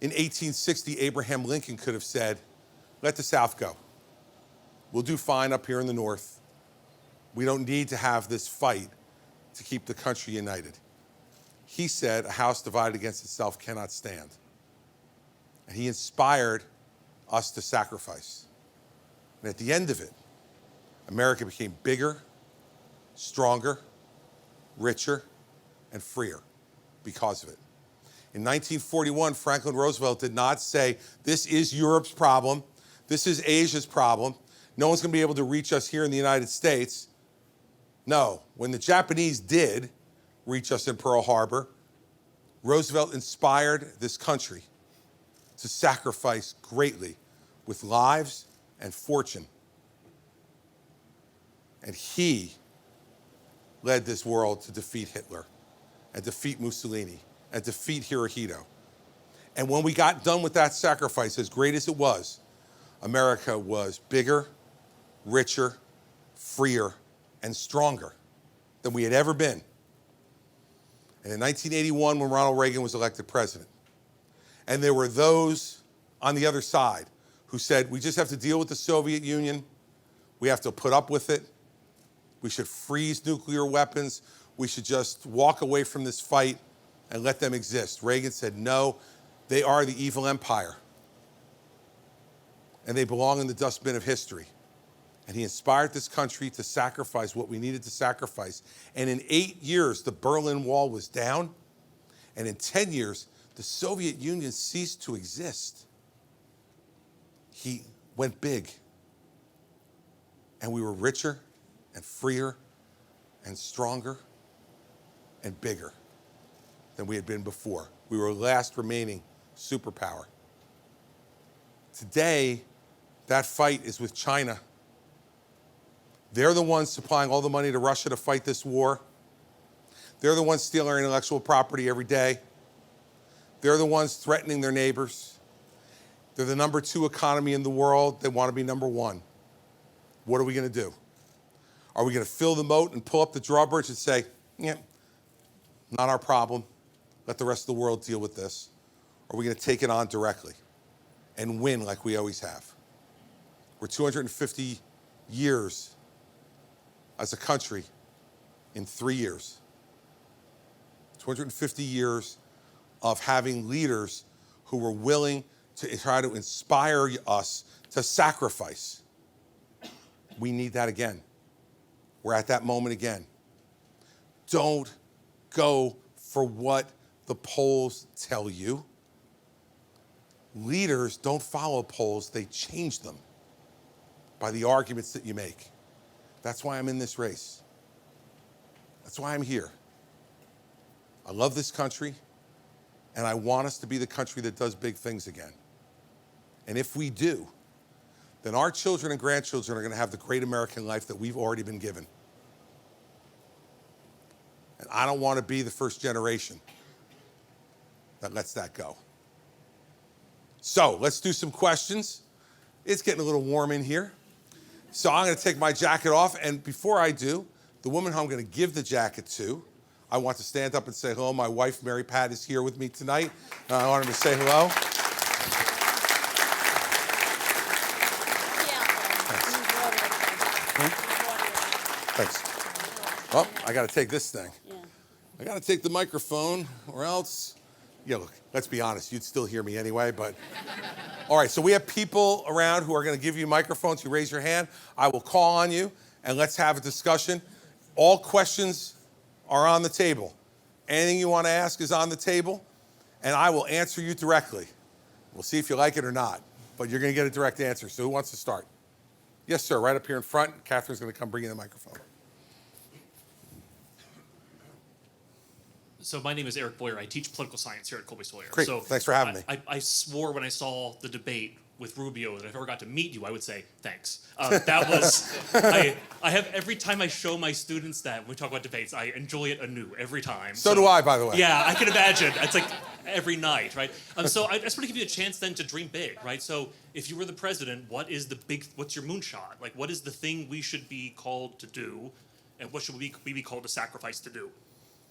In 1860, Abraham Lincoln could have said, let the South go. We'll do fine up here in the North. We don't need to have this fight to keep the country united. He said, a house divided against itself cannot stand. And he inspired us to sacrifice. And at the end of it, America became bigger, stronger, richer, and freer because of it. In 1941, Franklin Roosevelt did not say, this is Europe's problem, this is Asia's problem, no one's gonna be able to reach us here in the United States. No, when the Japanese did reach us in Pearl Harbor, Roosevelt inspired this country to sacrifice greatly with lives and fortune. And he led this world to defeat Hitler and defeat Mussolini and defeat Hirohito. And when we got done with that sacrifice, as great as it was, America was bigger, richer, freer, and stronger than we had ever been. And in 1981, when Ronald Reagan was elected president, and there were those on the other side who said, we just have to deal with the Soviet Union, we have to put up with it, we should freeze nuclear weapons, we should just walk away from this fight and let them exist. Reagan said, no, they are the evil empire, and they belong in the dustbin of history. And he inspired this country to sacrifice what we needed to sacrifice. And in 8 years, the Berlin Wall was down. And in 10 years, the Soviet Union ceased to exist. He went big. And we were richer and freer and stronger and bigger than we had been before. We were the last remaining superpower. Today, that fight is with China. They're the ones supplying all the money to Russia to fight this war. They're the ones stealing our intellectual property every day. They're the ones threatening their neighbors. They're the number 2 economy in the world. They want to be number 1. What are we going to do? Are we going to fill the moat and pull up the drawbridge and say, yeah, not our problem. Let the rest of the world deal with this. Or are we going to take it on directly and win like we always have? We're 250 years as a country in 3 years. 250 years of having leaders who were willing to try to inspire us to sacrifice. We need that again. We're at that moment again. Don't go for what the polls tell you. Leaders don't follow polls, they change them by the arguments that you make. That's why I'm in this race. That's why I'm here. I love this country, and I want us to be the country that does big things again. And if we do, then our children and grandchildren are going to have the great American life that we've already been given. And I don't want to be the first generation that lets that go. So let's do some questions. It's getting a little warm in here. So I'm going to take my jacket off, and before I do, the woman who I'm going to give the jacket to, I want to stand up and say hello. My wife, Mary Pat, is here with me tonight. I want her to say hello. Thanks. Well, I got to take this thing. I got to take the microphone, or else, look, let's be honest, you'd still hear me anyway, but... All right, so we have people around who are going to give you microphones. You raise your hand, I will call on you, and let's have a discussion. All questions are on the table. Anything you want to ask is on the table, and I will answer you directly. We'll see if you like it or not, but you're going to get a direct answer. So who wants to start? Yes, sir, right up here in front. Catherine's going to come bring you the microphone. So my name is Eric Boyer. I teach political science here at Colby-Sawyer. Great, so thanks for having me. I swore when I saw the debate with Rubio that if I ever got to meet you, I would say, thanks. That was, I have, every time I show my students that when we talk about debates, I enjoy it anew every time. So do I, by the way. Yeah, I can imagine. It's like every night, right? So I just want to give you a chance then to dream big, right? So if you were the president, what's your moonshot? Like, what is the thing we should be called to do, and what should we be called to sacrifice to do?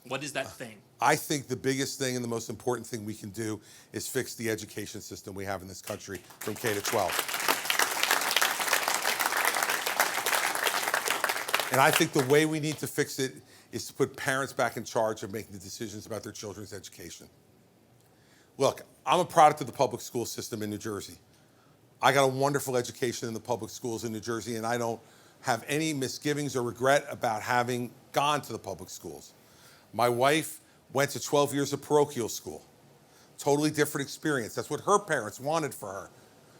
What is that thing? I think the biggest thing and the most important thing we can do is fix the education system we have in this country from K to 12. And I think the way we need to fix it is to put parents back in charge of making the decisions about their children's education. Look, I'm a product of the public school system in New Jersey. I got a wonderful education in the public schools in New Jersey, and I don't have any misgivings or regret about having gone to the public schools. My wife went to 12 years of parochial school. Totally different experience. That's what her parents wanted for her.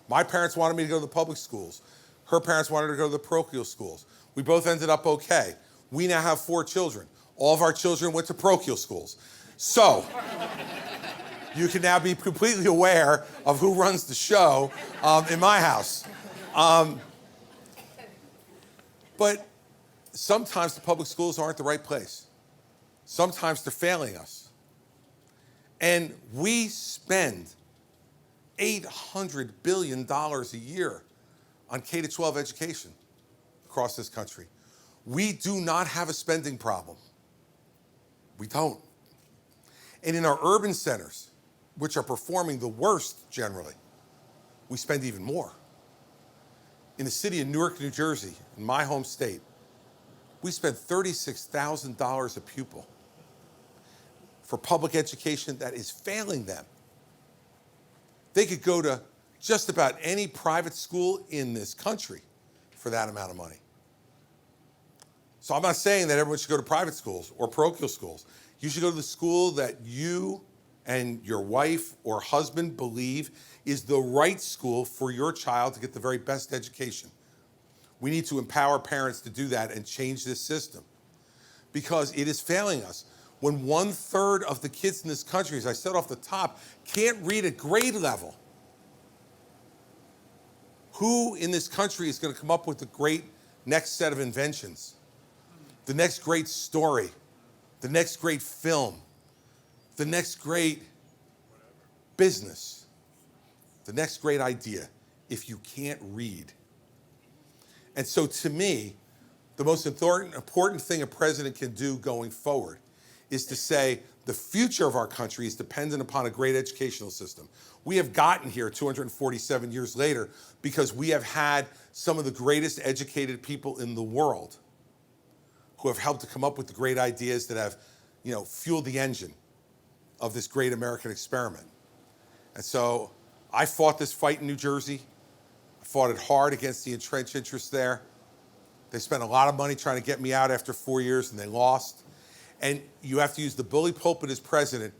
My parents wanted me to go to the public schools. Her parents wanted her to go to the parochial schools. We both ended up okay. We now have 4 children. All of our children went to parochial schools. So, you can now be completely aware of who runs the show in my house. But sometimes the public schools aren't the right place. Sometimes they're failing us. And we spend $800 billion a year on K-12 education across this country. We do not have a spending problem. We don't. And in our urban centers, which are performing the worst generally, we spend even more. In the city of Newark, New Jersey, in my home state, we spend $36,000 a pupil for public education that is failing them. They could go to just about any private school in this country for that amount of money. So I'm not saying that everyone should go to private schools or parochial schools. You should go to the school that you and your wife or husband believe is the right school for your child to get the very best education. We need to empower parents to do that and change this system because it is failing us. When 1/3 of the kids in this country, as I said off the top, can't read at grade level, who in this country is going to come up with the great next set of inventions, the next great story, the next great film, the next great business, the next great idea, if you can't read? And so to me, the most important thing a president can do going forward is to say the future of our country is dependent upon a great educational system. We have gotten here 247 years later because we have had some of the greatest educated people in the world who have helped to come up with the great ideas that have, fueled the engine of this great American experiment. And so I fought this fight in New Jersey. I fought it hard against the entrenched interests there. They spent a lot of money trying to get me out after 4 years, and they lost. And you have to use the bully pulpit as president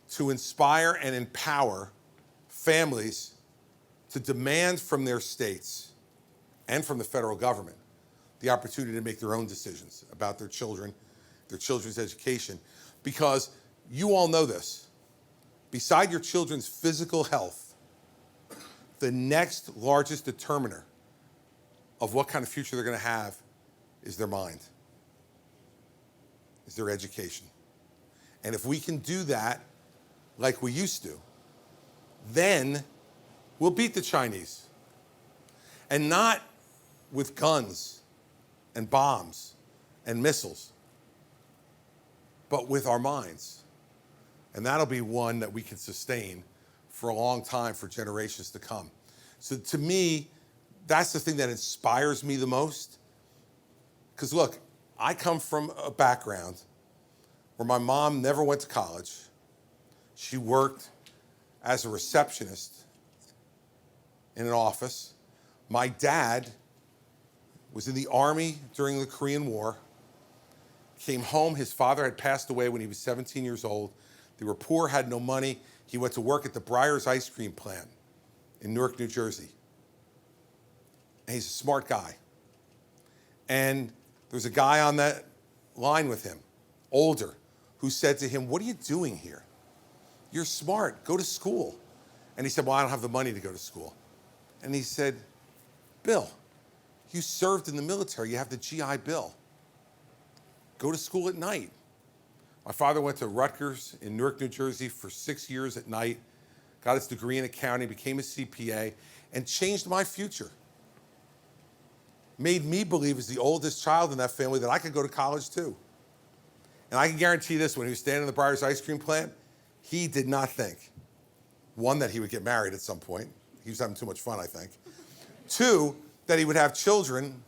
to inspire and empower families to demand from their states and from the federal government the opportunity to make their own decisions about their children, their children's education. Because you all know this, beside your children's physical health, the next largest determiner of what kind of future they're going to have is their mind, is their education. And if we can do that like we used to, then we'll beat the Chinese. And not with guns and bombs and missiles, but with our minds. And that'll be one that we can sustain for a long time, for generations to come. So to me, that's the thing that inspires me the most. Because look, I come from a background where my mom never went to college. She worked as a receptionist in an office. My dad was in the Army during the Korean War, came home. His father had passed away when he was 17 years old. They were poor, had no money. He went to work at the Breyers ice cream plant in Newark, New Jersey. And he's a smart guy. And there was a guy on that line with him, older, who said to him, "What are you doing here? You're smart, go to school." And he said, "Well, I don't have the money to go to school." And he said, "Bill, you served in the military, you have the GI Bill. Go to school at night." My father went to Rutgers in Newark, New Jersey for 6 years at night, got his degree in accounting, became a CPA, and changed my future. Made me believe, as the oldest child in that family, that I could go to college too. And I can guarantee this, when he was standing in the Breyers ice cream plant, he did not think, one, that he would get married at some point. He was having too much fun, I think. Two, that he would have children,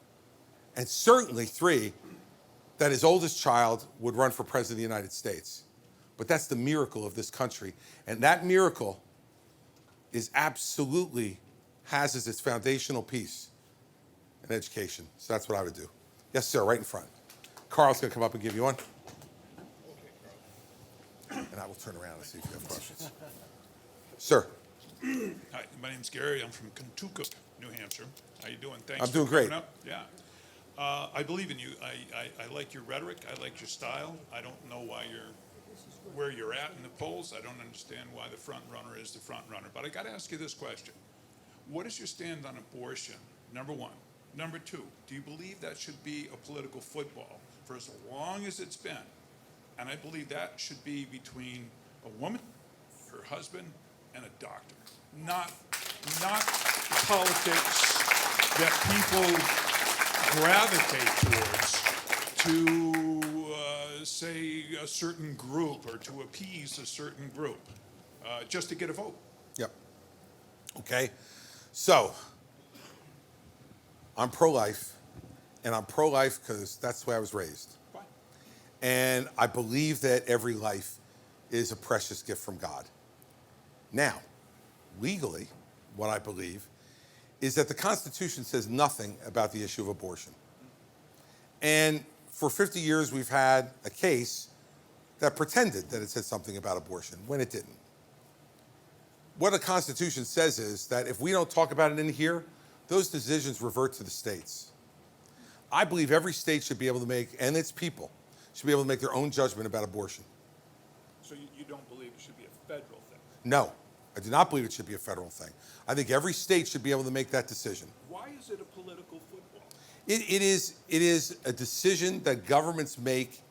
and certainly three, that his oldest child would run for president of the United States. But that's the miracle of this country. And that miracle is absolutely has as its foundational piece in education. So that's what I would do. Yes, sir, right in front. Carl's gonna come up and give you one. And I will turn around and see if you have questions. Sir. Hi, my name's Gary. I'm from Kentucky, New Hampshire. How you doing? Thanks. I'm doing for great. coming up. Yeah. I believe in you. I like your rhetoric. I like your style. I don't know where you're at in the polls. I don't understand why the front runner is the front runner. But I got to ask you this question. What is your stand on abortion? Number one. Number two, do you believe that should be a political football for as long as it's been? And I believe that should be between a woman, her husband, and a doctor. Not politics that people gravitate towards to say a certain group or to appease a certain group, just to get a vote. Yep. Okay. So, I'm pro-life, and I'm pro-life because that's the way I was raised. Fine. And I believe that every life is a precious gift from God. Now, legally, what I believe is that the Constitution says nothing about the issue of abortion. And for 50 years, we've had a case that pretended that it said something about abortion when it didn't. What the Constitution says is that if we don't talk about it in here, those decisions revert to the states. I believe every state should be able to make, and its people, should be able to make their own judgment about abortion. So you don't believe it should be a federal thing? No, I do not believe it should be a federal thing. I think every state should be able to make that decision. Why is it a political football? It is a decision that governments make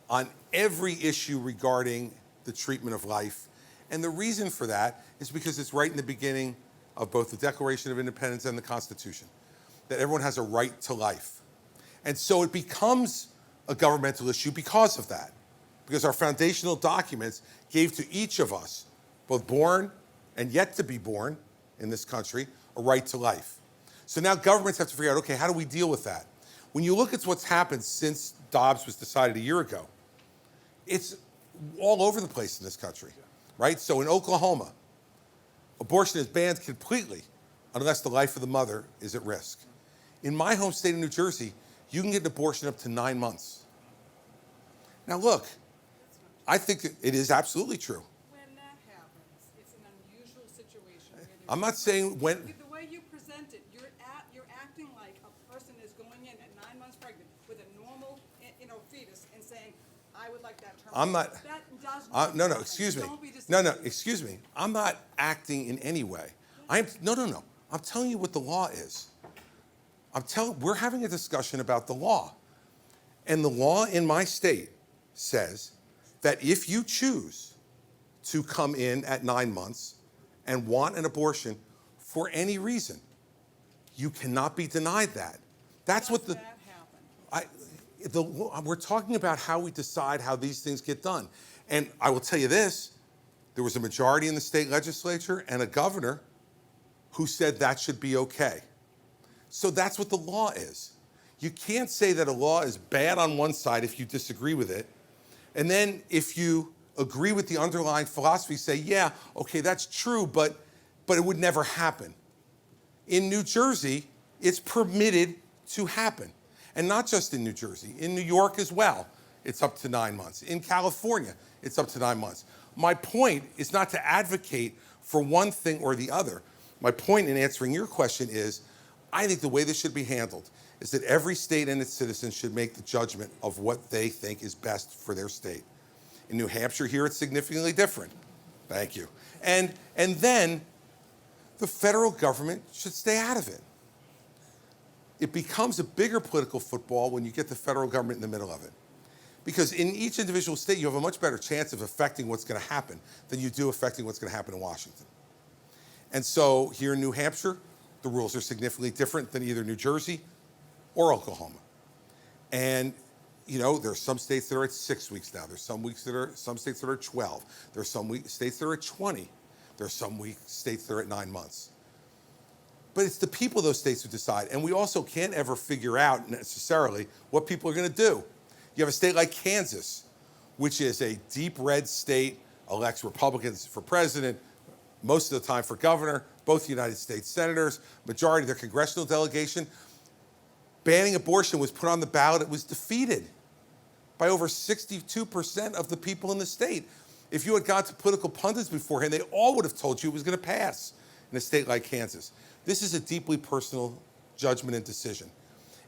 on every issue regarding the treatment of life. And the reason for that is because it's right in the beginning of both the Declaration of Independence and the Constitution, that everyone has a right to life. And so it becomes a governmental issue because of that, because our foundational documents gave to each of us, both born and yet to be born in this country, a right to life. So now governments have to figure out, okay, how do we deal with that? When you look at what's happened since Dobbs was decided a year ago, it's all over the place in this country, right? So in Oklahoma, abortion is banned completely unless the life of the mother is at risk. In my home state of New Jersey, you can get an abortion up to 9 months. Now look, I think it is absolutely true. When that happens, it's an unusual situation. Where I'm not saying when. The way you present it, you're acting like a person is going in at 9 months pregnant with a normal, fetus and saying, "I would like that term." I'm not. That does not No, happen. excuse me. Don't be No, deceived. excuse me. I'm not acting in any way. No. I'm telling you what the law is. We're having a discussion about the law. And the law in my state says that if you choose to come in at 9 months and want an abortion for any reason, you cannot be denied that. That's what the. That happened. We're talking about how we decide how these things get done. And I will tell you this, there was a majority in the state legislature and a governor who said that should be okay. So that's what the law is. You can't say that a law is bad on one side if you disagree with it, and then if you agree with the underlying philosophy, say, yeah, okay, that's true, but it would never happen. In New Jersey, it's permitted to happen. And not just in New Jersey, in New York as well, it's up to 9 months. In California, it's up to 9 months. My point is not to advocate for one thing or the other. My point in answering your question is, I think the way this should be handled is that every state and its citizens should make the judgment of what they think is best for their state. In New Hampshire here, it's significantly different. Thank you. And then the federal government should stay out of it. It becomes a bigger political football when you get the federal government in the middle of it. Because in each individual state, you have a much better chance of affecting what's going to happen than you do affecting what's going to happen in Washington. And so here in New Hampshire, the rules are significantly different than either New Jersey or Oklahoma. And, there are some states that are at 6 weeks now. There's some states that are 12. There's some states that are at 20. There's some states that are at 9 months. But it's the people of those states who decide. And we also can't ever figure out necessarily what people are going to do. You have a state like Kansas, which is a deep red state, elects Republicans for president, most of the time for governor, both United States senators, majority of their congressional delegation. Banning abortion was put on the ballot. It was defeated by over 62% of the people in the state. If you had gone to political pundits beforehand, they all would have told you it was going to pass in a state like Kansas. This is a deeply personal judgment and decision.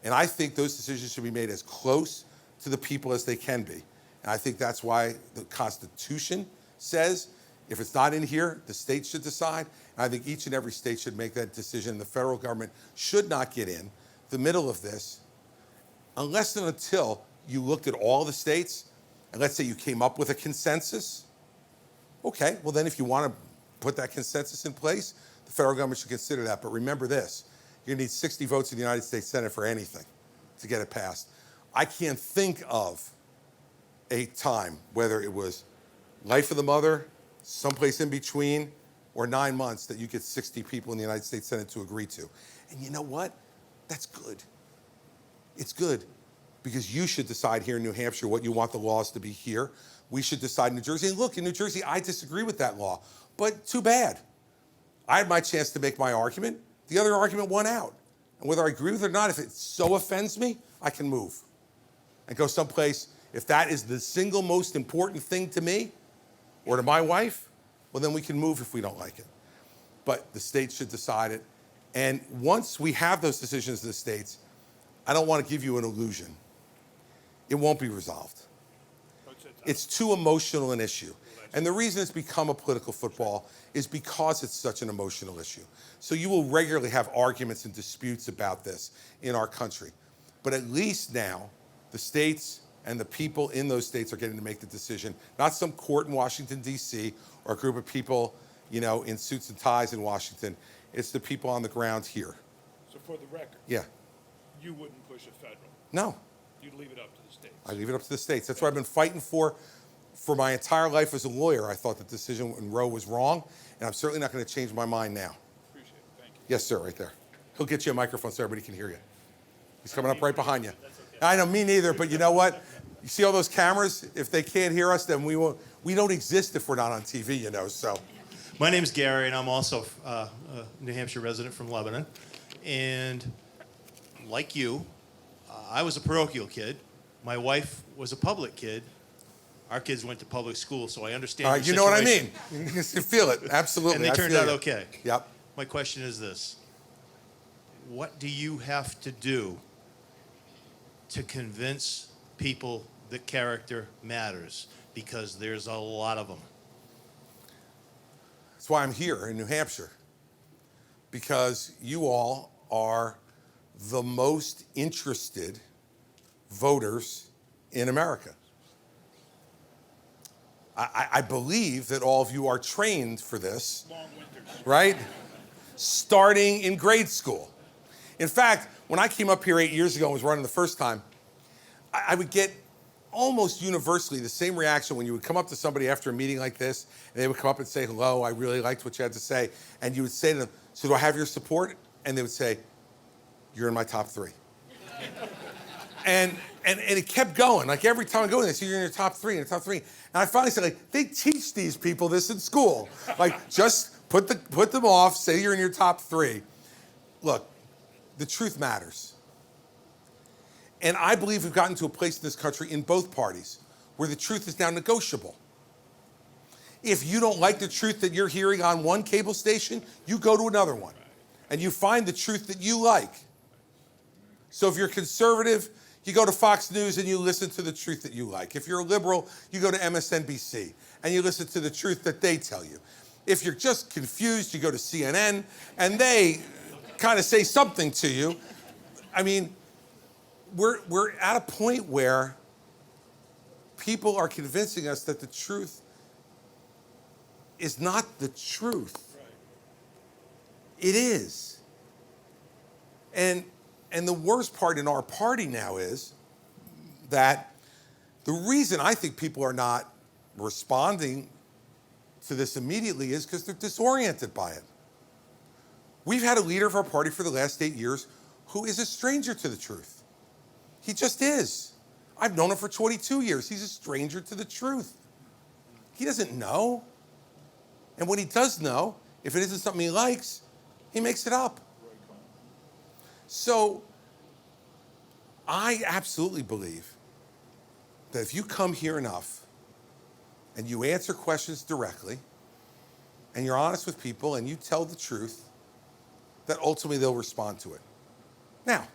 And I think those decisions should be made as close to the people as they can be. And I think that's why the Constitution says if it's not in here, the state should decide. And I think each and every state should make that decision. The federal government should not get in the middle of this unless and until you looked at all the states and let's say you came up with a consensus. Okay, well then if you want to put that consensus in place, the federal government should consider that. But remember this, you're gonna need 60 votes in the United States Senate for anything to get it passed. I can't think of a time, whether it was life of the mother, someplace in between, or 9 months that you get 60 people in the United States Senate to agree to. And you know what? That's good. It's good because you should decide here in New Hampshire what you want the laws to be here. We should decide in New Jersey. And look, in New Jersey, I disagree with that law, but too bad. I had my chance to make my argument. The other argument won out. And whether I agree with it or not, if it so offends me, I can move and go someplace. If that is the single most important thing to me or to my wife, well, then we can move if we don't like it. But the states should decide it. And once we have those decisions in the states, I don't want to give you an illusion. It won't be resolved. It's too emotional an issue. And the reason it's become a political football is because it's such an emotional issue. So you will regularly have arguments and disputes about this in our country. But at least now, the states and the people in those states are getting to make the decision, not some court in Washington, D.C., or a group of people, in suits and ties in Washington. It's the people on the ground here. So for the record, Yeah. you wouldn't push a federal. No, You'd leave it up to the states. I leave it up to the states. That's what I've been fighting for my entire life as a lawyer. I thought the decision in Roe was wrong, and I'm certainly not going to change my mind now. Appreciate it. Thank you. Yes, sir, right there. He'll get you a microphone so everybody can hear you. He's coming up right behind you. I know, me neither, but you know what? You see all those cameras? If they can't hear us, then we won't. We don't exist if we're not on TV, so. My name's Gary, and I'm also a New Hampshire resident from Lebanon. And like you, I was a parochial kid. My wife was a public kid. Our kids went to public school, so I understand your You know what I situation. mean? You feel it, absolutely. And they I turned feel out you. okay. Yep. My question is this. What do you have to do to convince people that character matters? Because there's a lot of them. That's why I'm here in New Hampshire, because you all are the most interested voters in America. I believe that all of you are trained for this, Long winters. right? Starting in grade school. In fact, when I came up here 8 years ago and was running the first time, I would get almost universally the same reaction when you would come up to somebody after a meeting like this, and they would come up and say, hello, I really liked what you had to say. And you would say to them, so do I have your support? And they would say, you're in my top 3. And it kept going. Like every time I go in, they say, you're in your top 3, in your top 3. And I finally said, like, they teach these people this in school. Like, just put them off, say you're in your top 3. Look, the truth matters. And I believe we've gotten to a place in this country in both parties where the truth is now negotiable. If you don't like the truth that you're hearing on one cable station, you go to another one and you find the truth that you like. So if you're conservative, you go to Fox News and you listen to the truth that you like. If you're a liberal, you go to MSNBC and you listen to the truth that they tell you. If you're just confused, you go to CNN and they kind of say something to you. I mean, we're at a point where people are convincing us that the truth is not the truth. Right. It is. And the worst part in our party now is that the reason I think people are not responding to this immediately is because they're disoriented by it. We've had a leader of our party for the last 8 years who is a stranger to the truth. He just is. I've known him for 22 years. He's a stranger to the truth. He doesn't know. And when he does know, if it isn't something he likes, he makes it up. So I absolutely believe that if you come here enough and you answer questions directly, and you're honest with people, and you tell the truth, that ultimately they'll respond to it. Now,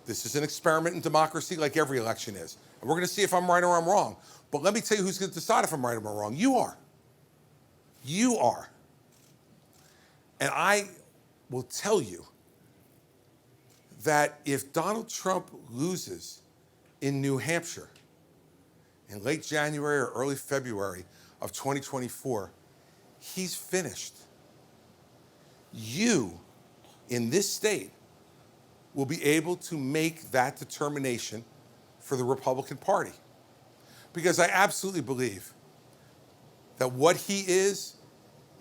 this is an experiment in democracy like every election is. And we're going to see if I'm right or I'm wrong. But let me tell you who's going to decide if I'm right or I'm wrong. You are. You are. And I will tell you that if Donald Trump loses in New Hampshire in late January or early February of 2024, he's finished. You, in this state, will be able to make that determination for the Republican Party. Because I absolutely believe that what he is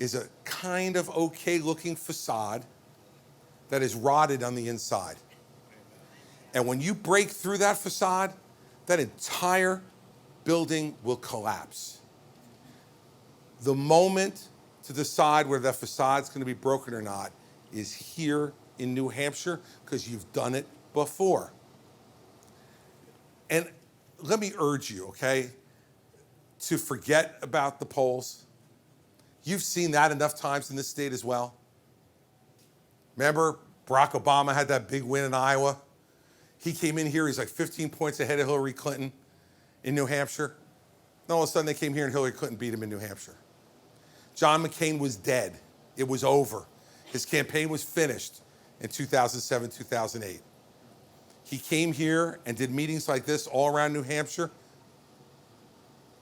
a kind of okay-looking facade that is rotted on the inside. And when you break through that facade, that entire building will collapse. The moment to decide whether that facade's going to be broken or not is here in New Hampshire, because you've done it before. And let me urge you, okay, to forget about the polls. You've seen that enough times in this state as well. Remember, Barack Obama had that big win in Iowa. He came in here, he's like 15 points ahead of Hillary Clinton in New Hampshire. Then all of a sudden they came here and Hillary Clinton beat him in New Hampshire. John McCain was dead. It was over. His campaign was finished in 2007, 2008. He came here and did meetings like this all around New Hampshire.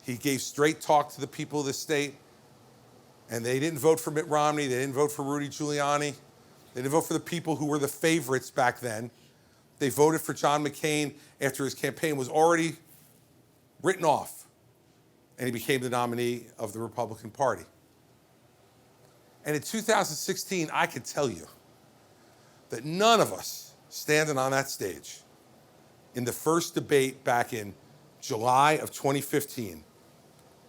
He gave straight talk to the people of the state, and they didn't vote for Mitt Romney, they didn't vote for Rudy Giuliani, they didn't vote for the people who were the favorites back then. They voted for John McCain after his campaign was already written off, and he became the nominee of the Republican Party. And in 2016, I could tell you that none of us standing on that stage in the first debate back in July of 2015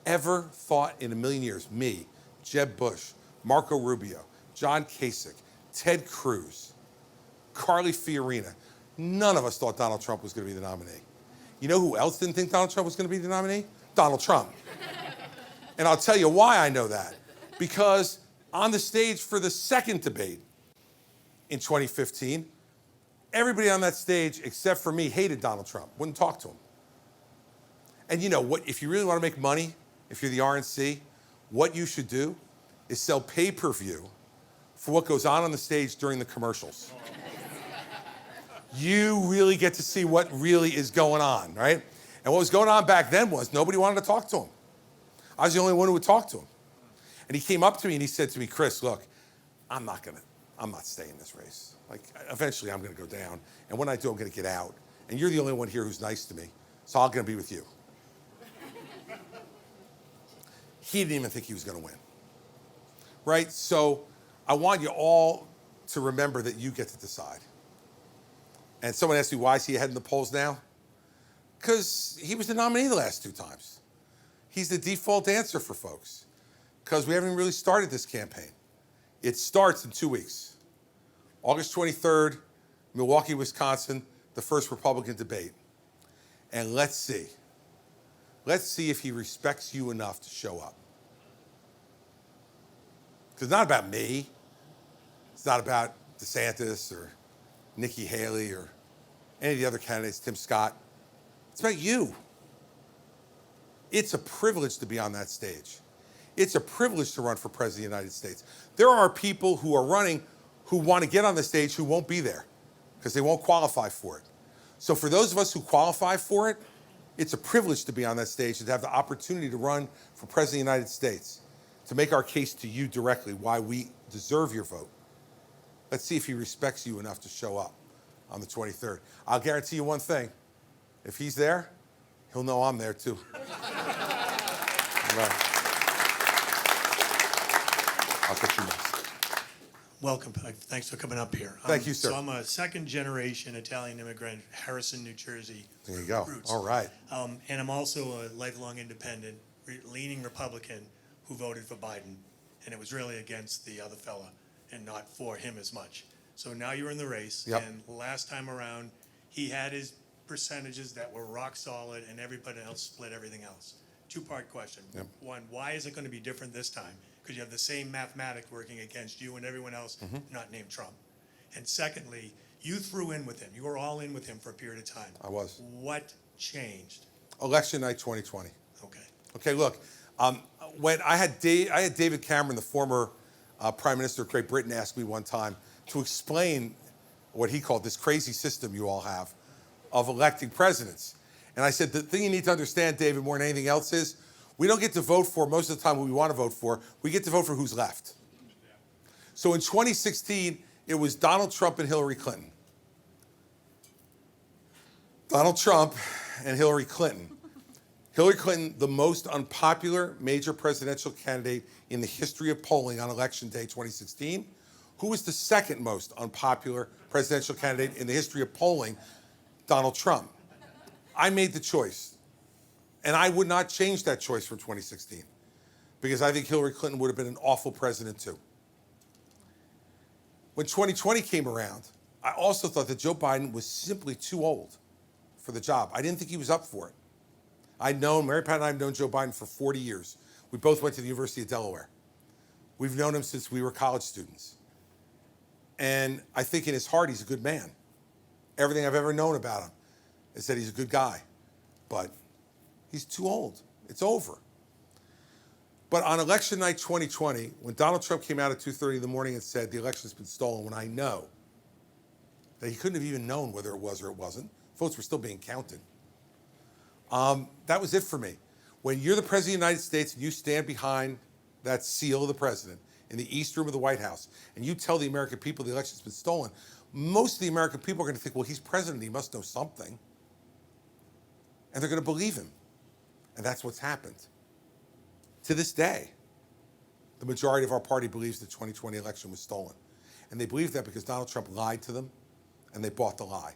ever thought in a million years, me, Jeb Bush, Marco Rubio, John Kasich, Ted Cruz, Carly Fiorina, none of us thought Donald Trump was going to be the nominee. You know who else didn't think Donald Trump was going to be the nominee? Donald Trump. And I'll tell you why I know that. Because on the stage for the second debate in 2015, everybody on that stage, except for me, hated Donald Trump, wouldn't talk to him. And you know what? If you really want to make money, if you're the RNC, what you should do is sell pay-per-view for what goes on the stage during the commercials. You really get to see what really is going on, right? And what was going on back then was nobody wanted to talk to him. I was the only one who would talk to him. And he came up to me and he said to me, Chris, look, I'm not staying in this race. Like, eventually I'm going to go down. And when I do, I'm going to get out. And you're the only one here who's nice to me. So I'm going to be with you. He didn't even think he was going to win. Right? So I want you all to remember that you get to decide. And someone asked me, why is he ahead in the polls now? Because he was the nominee the last two times. He's the default answer for folks. Because we haven't really started this campaign. It starts in 2 weeks. August 23rd, Milwaukee, Wisconsin, the first Republican debate. And let's see. Let's see if he respects you enough to show up. Because it's not about me. It's not about DeSantis or Nikki Haley or any of the other candidates, Tim Scott. It's about you. It's a privilege to be on that stage. It's a privilege to run for president of the United States. There are people who are running who want to get on the stage who won't be there because they won't qualify for it. So for those of us who qualify for it, it's a privilege to be on that stage and to have the opportunity to run for president of the United States, to make our case to you directly why we deserve your vote. Let's see if he respects you enough to show up on the 23rd. I'll guarantee you one thing. If he's there, he'll know I'm there too. All right. I'll get you next. Welcome. Thanks for coming up here. Thank you, sir. So I'm a second-generation Italian immigrant, Harrison, New Jersey. There you go. Roots. All right. And I'm also a lifelong independent, leaning Republican who voted for Biden. And it was really against the other fella and not for him as much. So now you're in the race. Yep. And last time around, he had his percentages that were rock solid and everybody else split everything else. two-part question. Yep. One, why is it going to be different this time? Because you have the same mathematics working against you and everyone else not named Trump. And secondly, you threw in with him. You were all in with him for a period of time. I was. What changed? Election night 2020. Okay. Okay, look, when I had David Cameron, the former Prime Minister of Great Britain, ask me one time to explain what he called this crazy system you all have of electing presidents. And I said, the thing you need to understand, David, more than anything else is, we don't get to vote for most of the time what we want to vote for. We get to vote for who's left. So in 2016, it was Donald Trump and Hillary Clinton. Donald Trump and Hillary Clinton. Hillary Clinton, the most unpopular major presidential candidate in the history of polling on Election Day 2016. Who was the second most unpopular presidential candidate in the history of polling? Donald Trump. I made the choice. And I would not change that choice from 2016 because I think Hillary Clinton would have been an awful president too. When 2020 came around, I also thought that Joe Biden was simply too old for the job. I didn't think he was up for it. Mary Pat and I have known Joe Biden for 40 years. We both went to the University of Delaware. We've known him since we were college students. And I think in his heart, he's a good man. Everything I've ever known about him is that he's a good guy. But he's too old. It's over. But on election night 2020, when Donald Trump came out at 2:30 in the morning and said the election's been stolen, when I know that he couldn't have even known whether it was or it wasn't, votes were still being counted. That was it for me. When you're the President of the United States and you stand behind that seal of the President in the East Room of the White House and you tell the American people the election's been stolen, most of the American people are going to think, well, he's president, he must know something. And they're going to believe him. And that's what's happened. To this day, the majority of our party believes the 2020 election was stolen. And they believe that because Donald Trump lied to them and they bought the lie.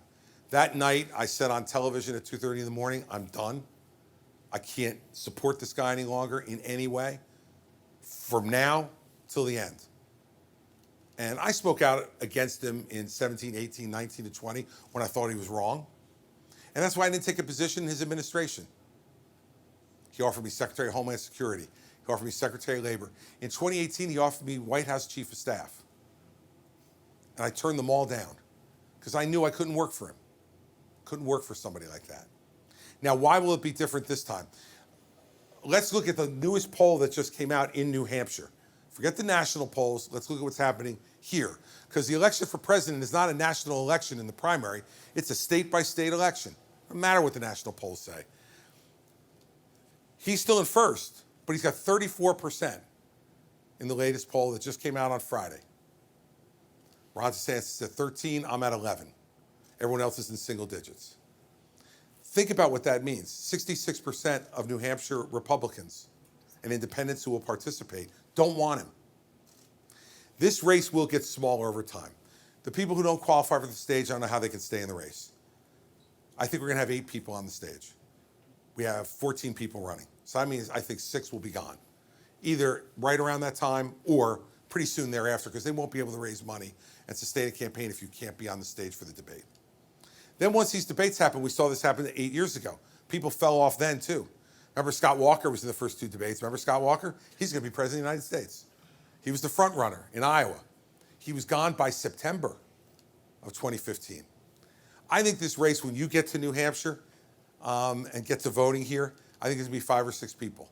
That night, I said on television at 2:30 in the morning, I'm done. I can't support this guy any longer in any way from now till the end. And I spoke out against him in 17, 18, 19, and 20 when I thought he was wrong. And that's why I didn't take a position in his administration. He offered me Secretary of Homeland Security. He offered me Secretary of Labor. In 2018, he offered me White House Chief of Staff. And I turned them all down because I knew I couldn't work for him. Couldn't work for somebody like that. Now, why will it be different this time? Let's look at the newest poll that just came out in New Hampshire. Forget the national polls. Let's look at what's happening here. Because the election for president is not a national election in the primary. It's a state-by-state election. No matter what the national polls say. He's still in first, but he's got 34% in the latest poll that just came out on Friday. Ron DeSantis is at 13, I'm at 11. Everyone else is in single digits. Think about what that means. 66% of New Hampshire Republicans and independents who will participate don't want him. This race will get smaller over time. The people who don't qualify for the stage, I don't know how they can stay in the race. I think we're going to have 8 people on the stage. We have 14 people running. So that means I think 6 will be gone, either right around that time or pretty soon thereafter, because they won't be able to raise money and sustain a campaign if you can't be on the stage for the debate. Then once these debates happen, we saw this happen 8 years ago. People fell off then too. Remember Scott Walker was in the first 2 debates. Remember Scott Walker? He's going to be president of the United States. He was the front runner in Iowa. He was gone by September of 2015. I think this race, when you get to New Hampshire and get to voting here, I think it's going to be 5 or 6 people.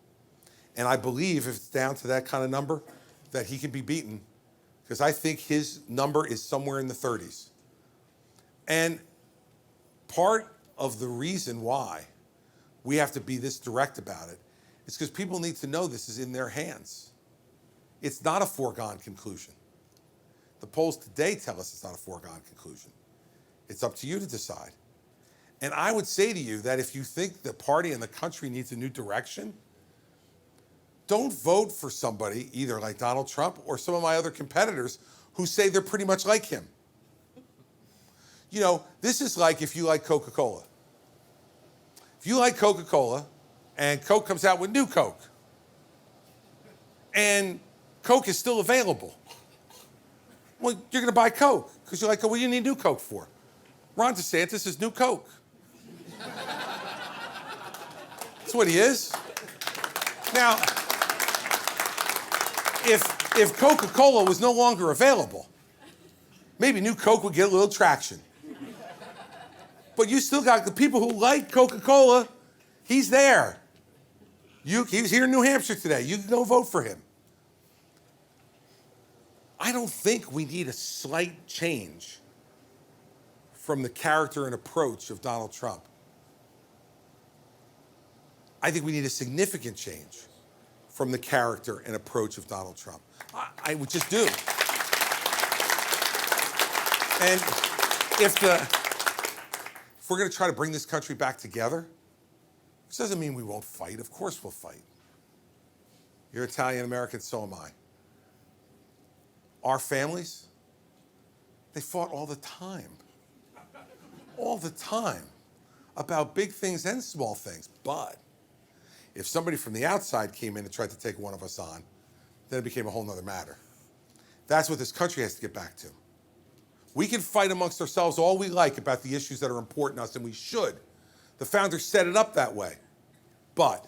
And I believe if it's down to that kind of number, that he can be beaten, because I think his number is somewhere in the 30s. And part of the reason why we have to be this direct about it is because people need to know this is in their hands. It's not a foregone conclusion. The polls today tell us it's not a foregone conclusion. It's up to you to decide. And I would say to you that if you think the party and the country needs a new direction, don't vote for somebody either like Donald Trump or some of my other competitors who say they're pretty much like him. You know, this is like if you like Coca-Cola. If you like Coca-Cola and Coke comes out with new Coke and Coke is still available, well, you're going to buy Coke because you're like, oh, what do you need new Coke for? Ron DeSantis is new Coke. That's what he is. Now, if Coca-Cola was no longer available, maybe New Coke would get a little traction. But you still got the people who like Coca-Cola. He's there. He was here in New Hampshire today. You can go vote for him. I don't think we need a slight change from the character and approach of Donald Trump. I think we need a significant change from the character and approach of Donald Trump. I would just do. And if we're going to try to bring this country back together, this doesn't mean we won't fight. Of course we'll fight. You're Italian American, so am I. Our families, they fought all the time. All the time. About big things and small things. But if somebody from the outside came in and tried to take one of us on, then it became a whole nother matter. That's what this country has to get back to. We can fight amongst ourselves all we like about the issues that are important to us, and we should. The founders set it up that way. But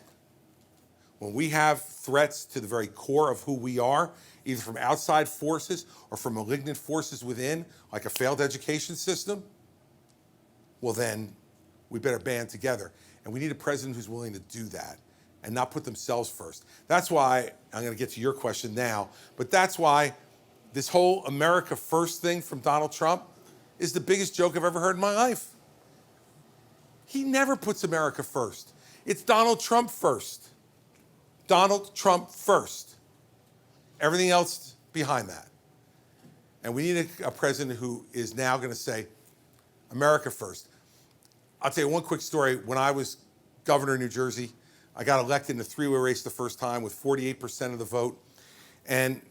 when we have threats to the very core of who we are, either from outside forces or from malignant forces within, like a failed education system, well then, we better band together. And we need a president who's willing to do that and not put themselves first. That's why, I'm gonna get to your question now, but that's why this whole America First thing from Donald Trump is the biggest joke I've ever heard in my life. He never puts America first. It's Donald Trump first. Donald Trump first. Everything else behind that. And we need a president who is now gonna say, America first. I'll tell you one quick story. When I was governor of New Jersey, I got elected in a three-way race the first time with 48% of the vote. And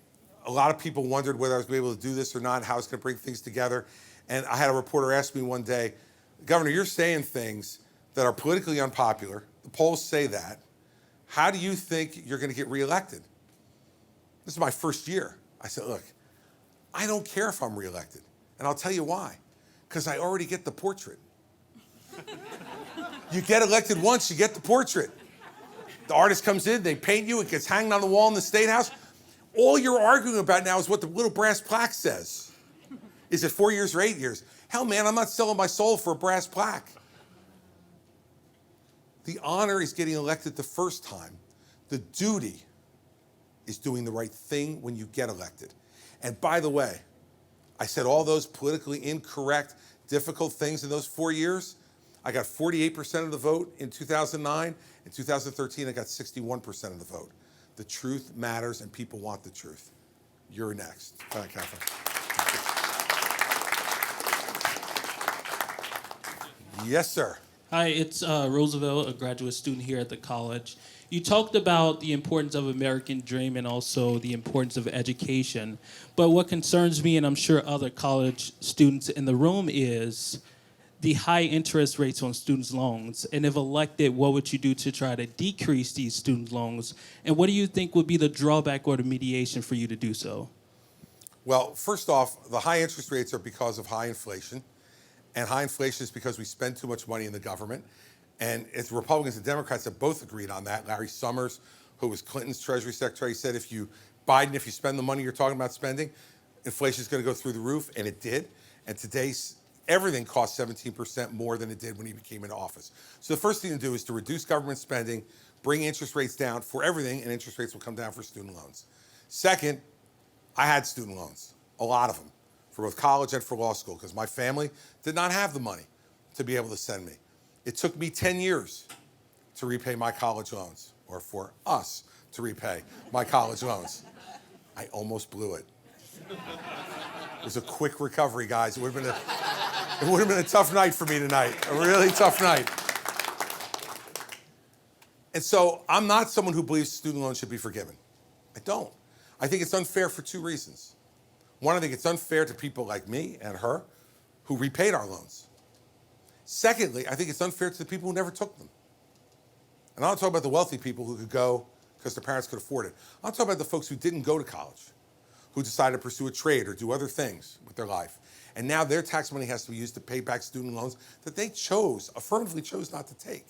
a lot of people wondered whether I was going to be able to do this or not, how I was going to bring things together. And I had a reporter ask me one day, Governor, you're saying things that are politically unpopular. The polls say that. How do you think you're going to get reelected? This is my first year. I said, look, I don't care if I'm reelected. And I'll tell you why. Because I already get the portrait. You get elected once, you get the portrait. The artist comes in, they paint you, it gets hanged on the wall in the State House. All you're arguing about now is what the little brass plaque says. Is it 4 years or 8 years? Hell, man, I'm not selling my soul for a brass plaque. The honor is getting elected the first time. The duty is doing the right thing when you get elected. And by the way, I said all those politically incorrect, difficult things in those 4 years. I got 48% of the vote in 2009. In 2013, I got 61% of the vote. The truth matters, and people want the truth. You're next. Go ahead, Catherine. Yes, sir. Hi, it's Roosevelt, a graduate student here at the college. You talked about the importance of American dream and also the importance of education. But what concerns me, and I'm sure other college students in the room, is the high interest rates on students' loans. And if elected, what would you do to try to decrease these student loans? And what do you think would be the drawback or the mediation for you to do so? Well, first off, the high interest rates are because of high inflation. And high inflation is because we spend too much money in the government. And it's Republicans and Democrats have both agreed on that. Larry Summers, who was Clinton's Treasury Secretary, said if you spend the money you're talking about spending, inflation is going to go through the roof, and it did. And today, everything costs 17% more than it did when he became in office. So the first thing to do is to reduce government spending, bring interest rates down for everything, and interest rates will come down for student loans. Second, I had student loans, a lot of them, for both college and for law school, because my family did not have the money to be able to send me. It took me 10 years to repay my college loans, or for us to repay my college loans. I almost blew it. It was a quick recovery, guys. It would have been a tough night for me tonight, a really tough night. And so I'm not someone who believes student loans should be forgiven. I don't. I think it's unfair for two reasons. One, I think it's unfair to people like me and her who repaid our loans. Secondly, I think it's unfair to the people who never took them. And I'm not talking about the wealthy people who could go because their parents could afford it. I'm talking about the folks who didn't go to college, who decided to pursue a trade or do other things with their life. And now their tax money has to be used to pay back student loans that they affirmatively chose not to take.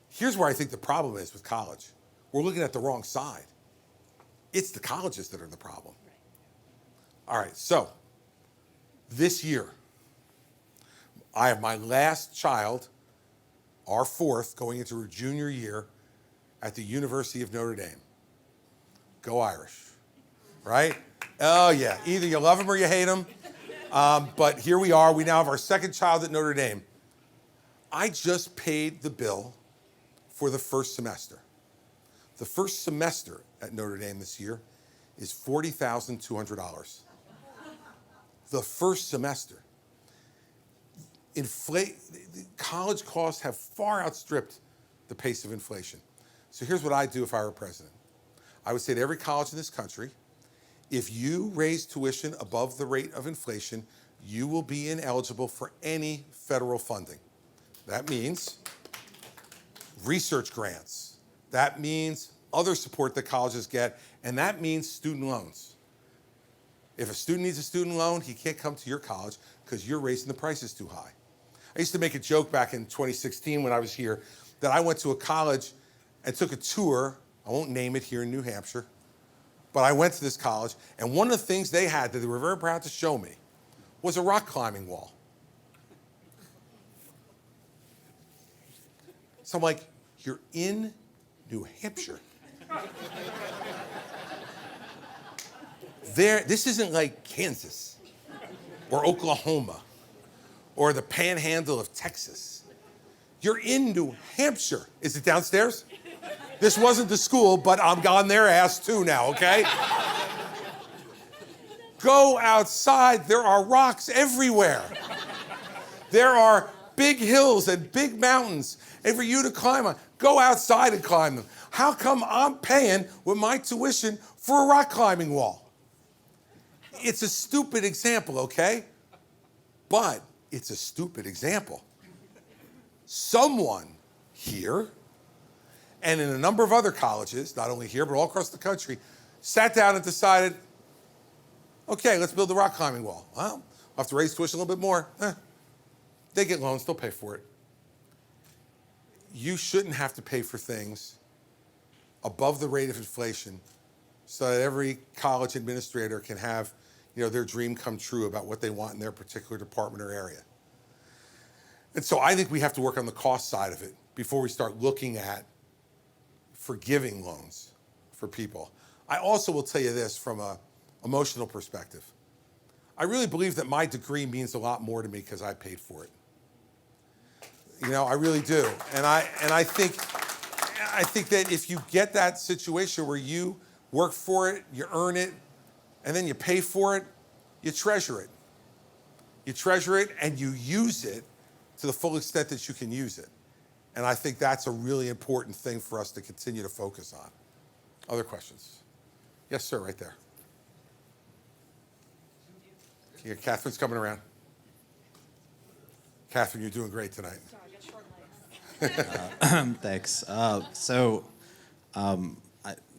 Here's where I think the problem is with college. we're looking at the wrong side. It's the colleges that are the problem. All right, so this year, I have my last child, our fourth, going into her junior year at the University of Notre Dame. Go Irish, right? Oh yeah, either you love them or you hate them. But here we are, we now have our second child at Notre Dame. I just paid the bill for the first semester. The first semester at Notre Dame this year is $40,200. The first semester. College costs have far outstripped the pace of inflation. So here's what I'd do if I were president. I would say to every college in this country, if you raise tuition above the rate of inflation, you will be ineligible for any federal funding. That means research grants. That means other support that colleges get, and that means student loans. If a student needs a student loan, he can't come to your college because you're raising the prices too high. I used to make a joke back in 2016 when I was here that I went to a college and took a tour, I won't name it, here in New Hampshire, but I went to this college, and one of the things they had that they were very proud to show me was a rock climbing wall. So I'm like, you're in New Hampshire. This isn't like Kansas or Oklahoma or the panhandle of Texas. You're in New Hampshire. Is it downstairs? This wasn't the school, but I'm on their ass too now, okay? Go outside, there are rocks everywhere. There are big hills and big mountains, and for you to climb on, go outside and climb them. How come I'm paying with my tuition for a rock climbing wall? It's a stupid example, okay? But it's a stupid example. Someone here, and in a number of other colleges, not only here, but all across the country, sat down and decided, okay, let's build the rock climbing wall. Well, I'll have to raise tuition a little bit more. They get loans, they'll pay for it. You shouldn't have to pay for things above the rate of inflation so that every college administrator can have, their dream come true about what they want in their particular department or area. And so I think we have to work on the cost side of it before we start looking at forgiving loans for people. I also will tell you this from an emotional perspective. I really believe that my degree means a lot more to me because I paid for it. I really do. And I think that if you get that situation where you work for it, you earn it, and then you pay for it, you treasure it. You treasure it and you use it to the full extent that you can use it. And I think that's a really important thing for us to continue to focus on. Other questions? Yes, sir, right there. Yeah, Catherine's coming around. Catherine, you're doing great tonight. Sorry, I got short legs. Thanks.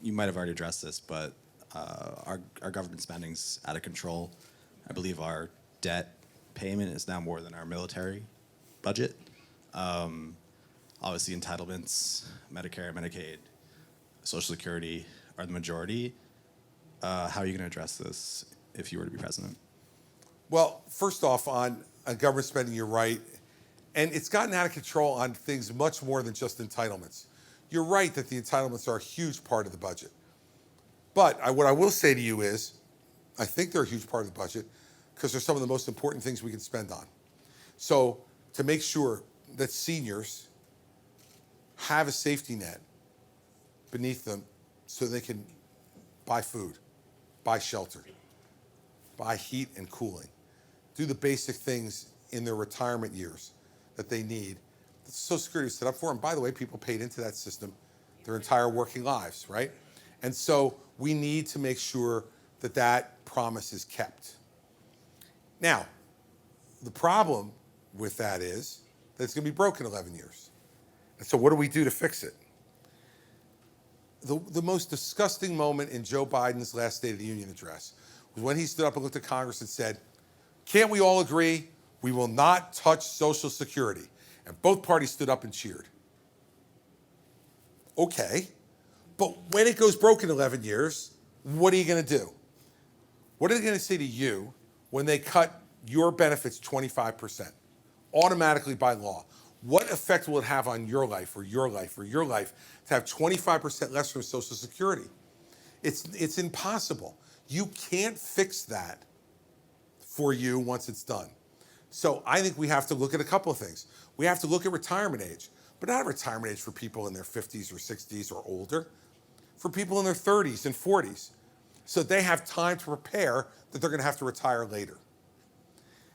You might have already addressed this, but our government spending's out of control. I believe our debt payment is now more than our military budget. Obviously, entitlements, Medicare, Medicaid, Social Security are the majority. How are you going to address this if you were to be president? Well, first off, on government spending, you're right. And it's gotten out of control on things much more than just entitlements. You're right that the entitlements are a huge part of the budget. But what I will say to you is, I think they're a huge part of the budget because they're some of the most important things we can spend on. So to make sure that seniors have a safety net beneath them so they can buy food, buy shelter, buy heat and cooling, do the basic things in their retirement years that they need. The Social Security is set up for, and by the way, people paid into that system their entire working lives, right? And so we need to make sure that that promise is kept. Now, the problem with that is that it's going to be broken in 11 years. And so what do we do to fix it? The most disgusting moment in Joe Biden's last State of the Union address was when he stood up and looked at Congress and said, can't we all agree we will not touch Social Security? And both parties stood up and cheered. Okay, But when it goes broke in 11 years, what are you going to do? What are they going to say to you when they cut your benefits 25%, automatically by law? What effect will it have on your life or your life or your life to have 25% less from Social Security? It's impossible. You can't fix that for you once it's done. So I think we have to look at a couple of things. We have to look at retirement age, but not a retirement age for people in their 50s or 60s or older, for people in their 30s and 40s, so they have time to prepare that they're going to have to retire later.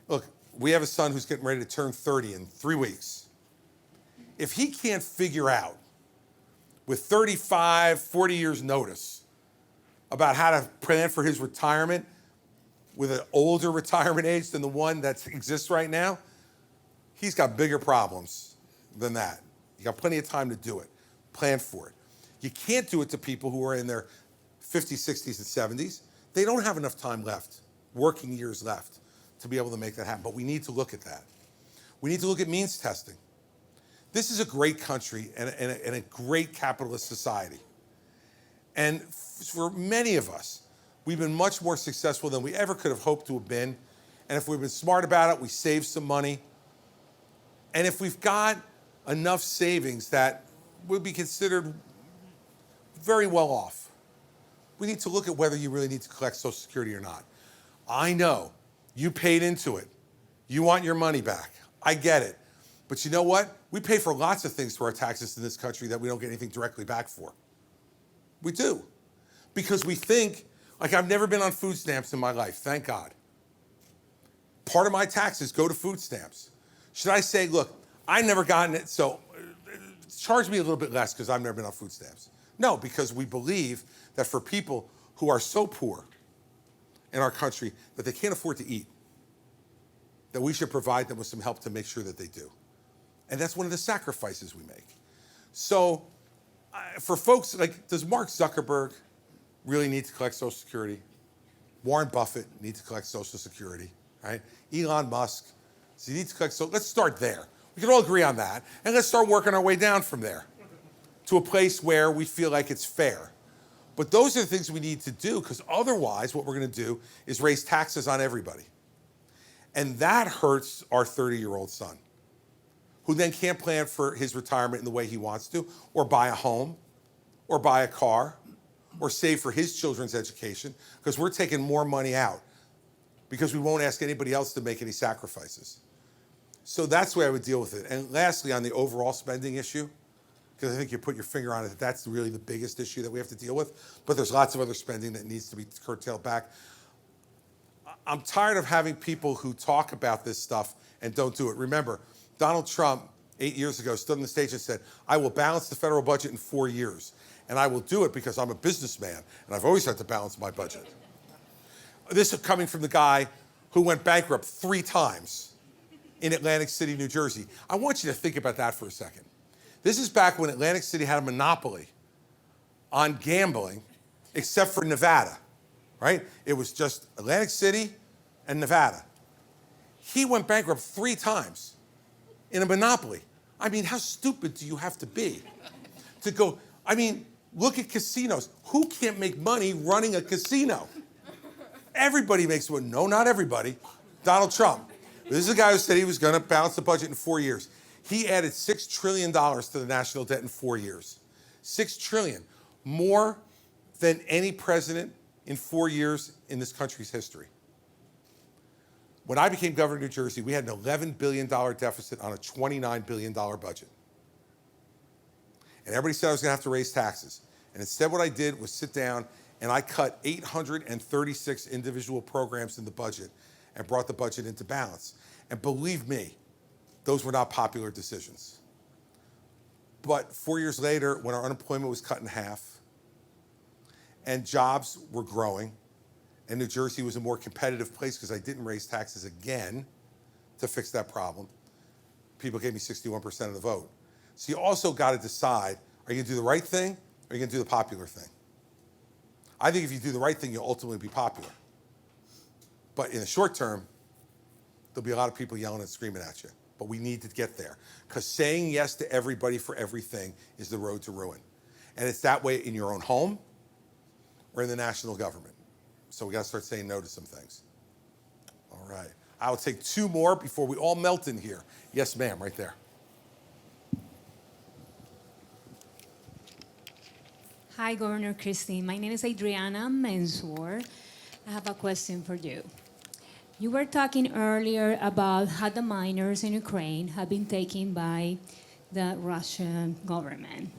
Look, we have a son who's getting ready to turn 30 in 3 weeks. If he can't figure out with 35, 40 years notice about how to plan for his retirement with an older retirement age than the one that exists right now, he's got bigger problems than that. You got plenty of time to do it. Plan for it. You can't do it to people who are in their 50s, 60s, and 70s. They don't have enough time left, working years left, to be able to make that happen. But we need to look at that. We need to look at means testing. This is a great country and a great capitalist society. And for many of us, we've been much more successful than we ever could have hoped to have been. And if we've been smart about it, we save some money. And if we've got enough savings that would be considered very well off, we need to look at whether you really need to collect Social Security or not. I know you paid into it. You want your money back. I get it. But you know what? We pay for lots of things through our taxes in this country that we don't get anything directly back for. We do. Because we think, like, I've never been on food stamps in my life, thank God. Part of my taxes go to food stamps. Should I say, look, I've never gotten it, so charge me a little bit less because I've never been on food stamps? No, because we believe that for people who are so poor in our country that they can't afford to eat, that we should provide them with some help to make sure that they do. And that's one of the sacrifices we make. So for folks, like, does Mark Zuckerberg really need to collect Social Security? Warren Buffett needs to collect Social Security, right? Elon Musk, does he need to collect? So let's start there. We can all agree on that. And let's start working our way down from there to a place where we feel like it's fair. But those are the things we need to do, because otherwise what we're going to do is raise taxes on everybody. And that hurts our 30-year-old son, who then can't plan for his retirement in the way he wants to, or buy a home, or buy a car, or save for his children's education, because we're taking more money out because we won't ask anybody else to make any sacrifices. So that's the way I would deal with it. And lastly, on the overall spending issue, because I think you put your finger on it, that's really the biggest issue that we have to deal with, but there's lots of other spending that needs to be curtailed back. I'm tired of having people who talk about this stuff and don't do it. Remember, Donald Trump, 8 years ago, stood on the stage and said, I will balance the federal budget in 4 years. And I will do it because I'm a businessman, and I've always had to balance my budget. This is coming from the guy who went bankrupt 3 times in Atlantic City, New Jersey. I want you to think about that for a second. This is back when Atlantic City had a monopoly on gambling, except for Nevada, right? It was just Atlantic City and Nevada. He went bankrupt 3 times in a monopoly. I mean, how stupid do you have to be to go? I mean, look at casinos. Who can't make money running a casino? Everybody makes money. No, not everybody. Donald Trump. This is a guy who said he was going to balance the budget in 4 years. He added $6 trillion to the national debt in 4 years. $6 trillion. More than any president in 4 years in this country's history. When I became governor of New Jersey, we had an $11 billion deficit on a $29 billion budget. And everybody said I was going to have to raise taxes. And instead what I did was sit down and I cut 836 individual programs in the budget and brought the budget into balance. And believe me, those were not popular decisions. But 4 years later, when our unemployment was cut in half and jobs were growing, and New Jersey was a more competitive place because I didn't raise taxes again to fix that problem, people gave me 61% of the vote. So you also got to decide, are you going to do the right thing or are you going to do the popular thing? I think if you do the right thing, you'll ultimately be popular. But in the short term, there'll be a lot of people yelling and screaming at you. But we need to get there, because saying yes to everybody for everything is the road to ruin. And it's that way in your own home or in the national government. So we got to start saying no to some things. All right. I'll take two more before we all melt in here. Yes, ma'am, right there. Hi, Governor Christie. My name is Adriana Mensor. I have a question for you. You were talking earlier about how the miners in Ukraine have been taken by the Russian government.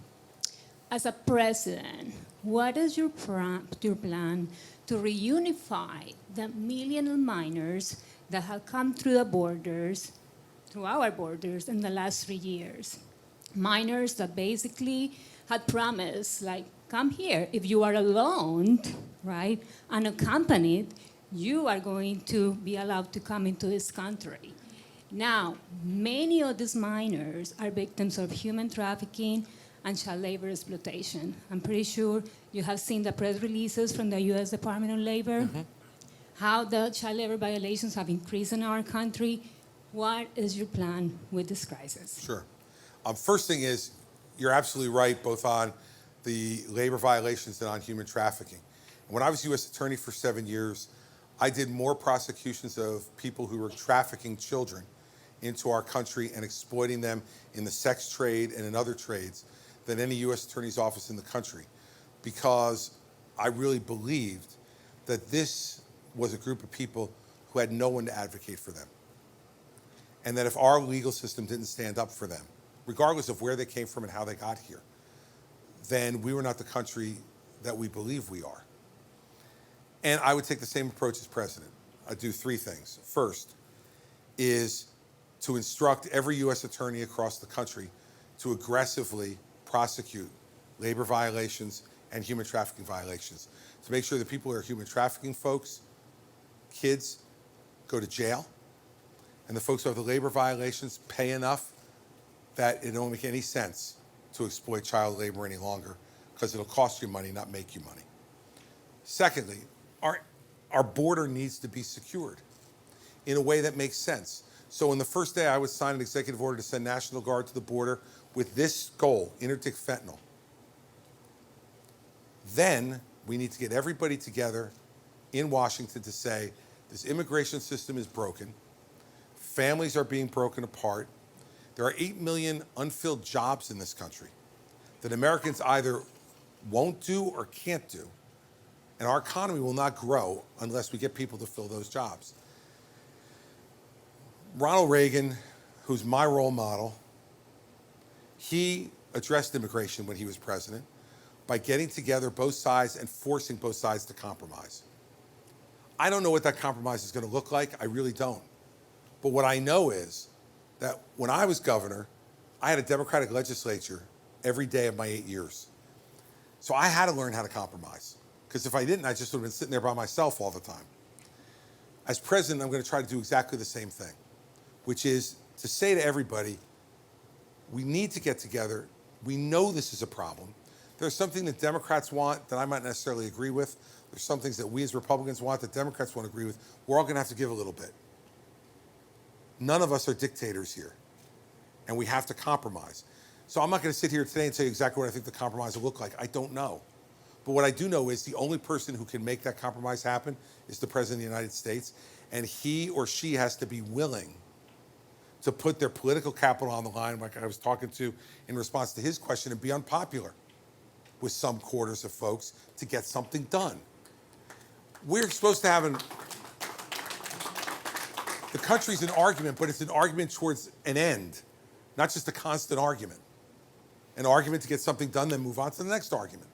As a president, what is your plan to reunify the million of miners that have come through the borders, through our borders in the last 3 years? Miners that basically had promised, like, come here. If you are alone, right, unaccompanied, you are going to be allowed to come into this country. Now, many of these miners are victims of human trafficking and child labor exploitation. I'm pretty sure you have seen the press releases from the U.S. Department of Labor, how the child labor violations have increased in our country. What is your plan with this crisis? Sure. First thing is, you're absolutely right, both on the labor violations and on human trafficking. When I was U.S. Attorney for 7 years, I did more prosecutions of people who were trafficking children into our country and exploiting them in the sex trade and in other trades than any U.S. Attorney's office in the country, because I really believed that this was a group of people who had no one to advocate for them. And that if our legal system didn't stand up for them, regardless of where they came from and how they got here, then we were not the country that we believe we are. And I would take the same approach as president. I'd do three things. First is to instruct every U.S. attorney across the country to aggressively prosecute labor violations and human trafficking violations, to make sure that people who are human trafficking folks, kids, go to jail, and the folks who have the labor violations pay enough that it don't make any sense to exploit child labor any longer, because it'll cost you money, not make you money. Secondly, our border needs to be secured in a way that makes sense. So in the first day, I would sign an executive order to send National Guard to the border with this goal: interdict fentanyl. Then we need to get everybody together in Washington to say, this immigration system is broken, families are being broken apart, there are 8 million unfilled jobs in this country that Americans either won't do or can't do, and our economy will not grow unless we get people to fill those jobs. Ronald Reagan, who's my role model, he addressed immigration when he was president by getting together both sides and forcing both sides to compromise. I don't know what that compromise is going to look like. I really don't. But what I know is that when I was governor, I had a Democratic legislature every day of my 8 years. So I had to learn how to compromise, because if I didn't, I just would have been sitting there by myself all the time. As president, I'm going to try to do exactly the same thing, which is to say to everybody, we need to get together. We know this is a problem. There's something that Democrats want that I might not necessarily agree with. There's some things that we as Republicans want that Democrats won't agree with. We're all going to have to give a little bit. None of us are dictators here, and we have to compromise. So I'm not going to sit here today and tell you exactly what I think the compromise will look like. I don't know. But what I do know is the only person who can make that compromise happen is the President of the United States, and he or she has to be willing to put their political capital on the line, like I was talking to in response to his question, and be unpopular with some quarters of folks to get something done. We're supposed to have the country's an argument, but it's an argument towards an end, not just a constant argument. An argument to get something done, then move on to the next argument.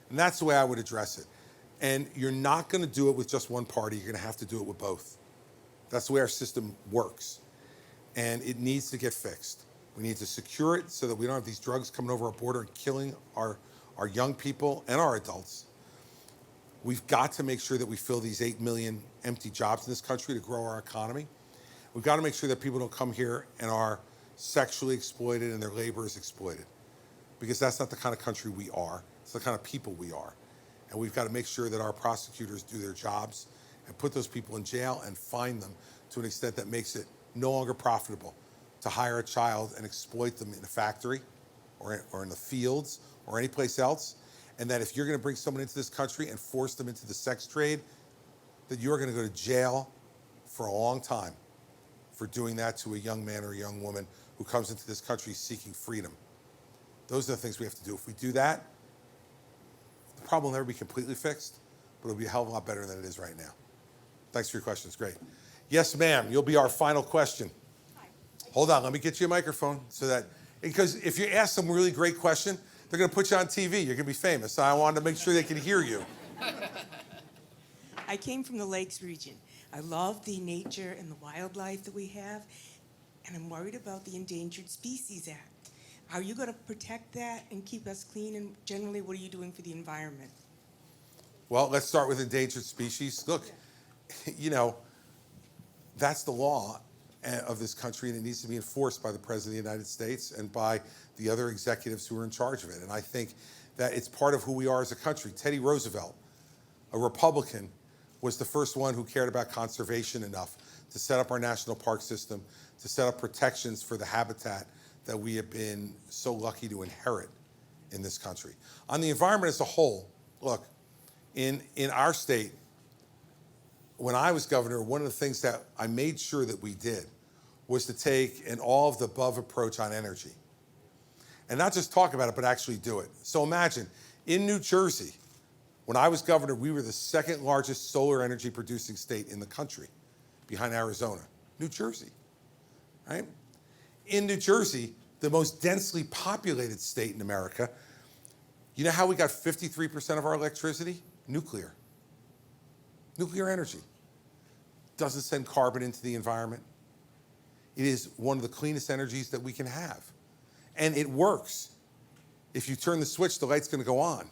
And that's the way I would address it. And you're not going to do it with just one party. You're going to have to do it with both. That's the way our system works. And it needs to get fixed. We need to secure it so that we don't have these drugs coming over our border and killing our young people and our adults. We've got to make sure that we fill these 8 million empty jobs in this country to grow our economy. We've got to make sure that people don't come here and are sexually exploited and their labor is exploited, because that's not the kind of country we are. It's the kind of people we are. And we've got to make sure that our prosecutors do their jobs and put those people in jail and fine them to an extent that makes it no longer profitable to hire a child and exploit them in a factory or in the fields or any place else, and that if you're going to bring someone into this country and force them into the sex trade, that you're going to go to jail for a long time for doing that to a young man or a young woman who comes into this country seeking freedom. Those are the things we have to do. If we do that, the problem will never be completely fixed, but it'll be a hell of a lot better than it is right now. Thanks for your questions. Great. Yes, ma'am. You'll be our final question. Hold on. Let me get you a microphone so that, because if you ask some really great question, they're going to put you on TV. You're going to be famous. So I wanted to make sure they can hear you. I came from the Lakes region. I love the nature and the wildlife that we have, and I'm worried about the Endangered Species Act. Are you going to protect that and keep us clean? And generally, what are you doing for the environment? Well, let's start with endangered species. Look, you know, that's the law of this country, and it needs to be enforced by the President of the United States and by the other executives who are in charge of it. And I think that it's part of who we are as a country. Teddy Roosevelt, a Republican, was the first one who cared about conservation enough to set up our national park system, to set up protections for the habitat that we have been so lucky to inherit in this country. On the environment as a whole, look, in our state, when I was governor, one of the things that I made sure that we did was to take an all-of-the-above approach on energy. And not just talk about it, but actually do it. So imagine, in New Jersey, when I was governor, we were the second largest solar energy producing state in the country, behind Arizona. New Jersey, right? In New Jersey, the most densely populated state in America, you know how we got 53% of our electricity? Nuclear. Nuclear energy. Doesn't send carbon into the environment. It is one of the cleanest energies that we can have. And it works. If you turn the switch, the light's going to go on.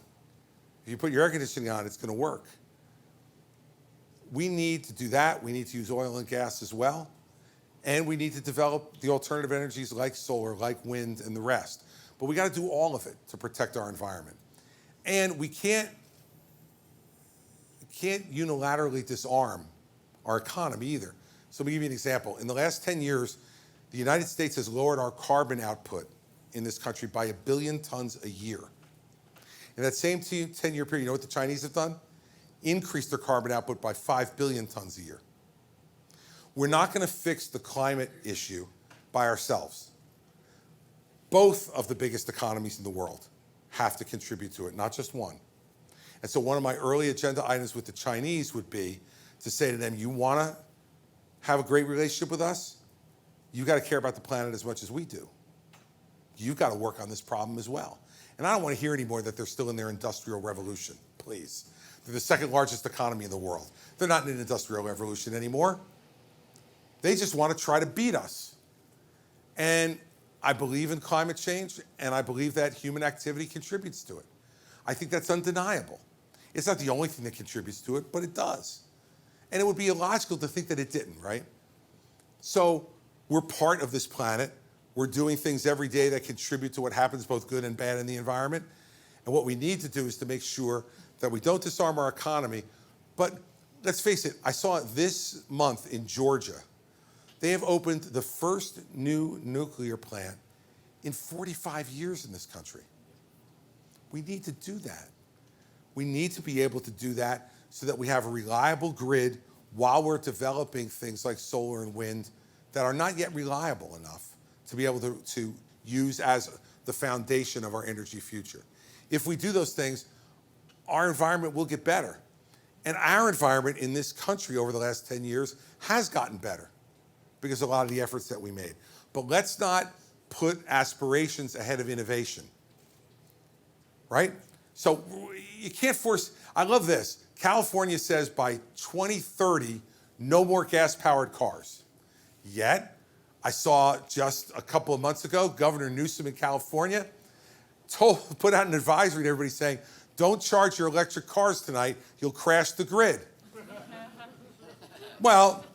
If you put your air conditioning on, it's going to work. We need to do that. We need to use oil and gas as well. And we need to develop the alternative energies like solar, like wind, and the rest. But we got to do all of it to protect our environment. And we can't unilaterally disarm our economy either. So let me give you an example. In the last 10 years, the United States has lowered our carbon output in this country by 1 billion tons a year. In that same 10-year period, you know what the Chinese have done? Increased their carbon output by 5 billion tons a year. We're not going to fix the climate issue by ourselves. Both of the biggest economies in the world have to contribute to it, not just one. And so one of my early agenda items with the Chinese would be to say to them, you want to have a great relationship with us? You got to care about the planet as much as we do. You've got to work on this problem as well. And I don't want to hear anymore that they're still in their industrial revolution, please. They're the second largest economy in the world. They're not in an industrial revolution anymore. They just want to try to beat us. And I believe in climate change, and I believe that human activity contributes to it. I think that's undeniable. It's not the only thing that contributes to it, but it does. And it would be illogical to think that it didn't, right? So we're part of this planet. We're doing things every day that contribute to what happens, both good and bad, in the environment. And what we need to do is to make sure that we don't disarm our economy. But let's face it, I saw it this month in Georgia. They have opened the first new nuclear plant in 45 years in this country. We need to do that. We need to be able to do that so that we have a reliable grid while we're developing things like solar and wind that are not yet reliable enough to be able to use as the foundation of our energy future. If we do those things, our environment will get better. And our environment in this country over the last 10 years has gotten better because of a lot of the efforts that we made. But let's not put aspirations ahead of innovation, right? So you can't force, I love this. California says by 2030, no more gas-powered cars. Yet, I saw just a couple of months ago, Governor Newsom in California put out an advisory to everybody saying, don't charge your electric cars tonight, you'll crash the grid. Well,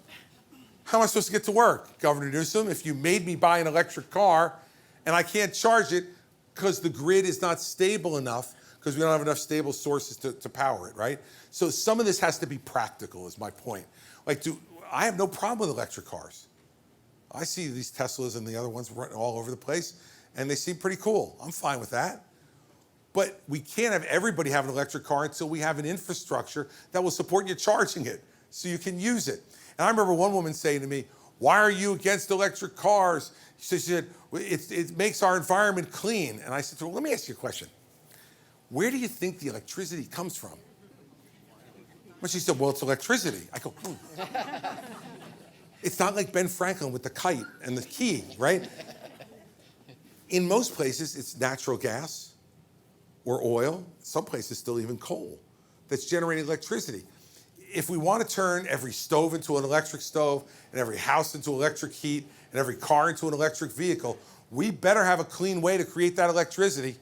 how am I supposed to get to work, Governor Newsom, if you made me buy an electric car and I can't charge it because the grid is not stable enough because we don't have enough stable sources to power it, right? So some of this has to be practical, is my point. Like, I have no problem with electric cars. I see these Teslas and the other ones running all over the place, and they seem pretty cool. I'm fine with that. But we can't have everybody have an electric car until we have an infrastructure that will support you charging it so you can use it. And I remember one woman saying to me, "Why are you against electric cars?" She said, it makes our environment clean. And I said to her, let me ask you a question. Where do you think the electricity comes from? Well, she said, well, it's electricity. I go, It's not like Ben Franklin with the kite and the key, right? In most places, it's natural gas or oil, some places still even coal, that's generating electricity. If we want to turn every stove into an electric stove and every house into electric heat and every car into an electric vehicle, we better have a clean way to create that electricity,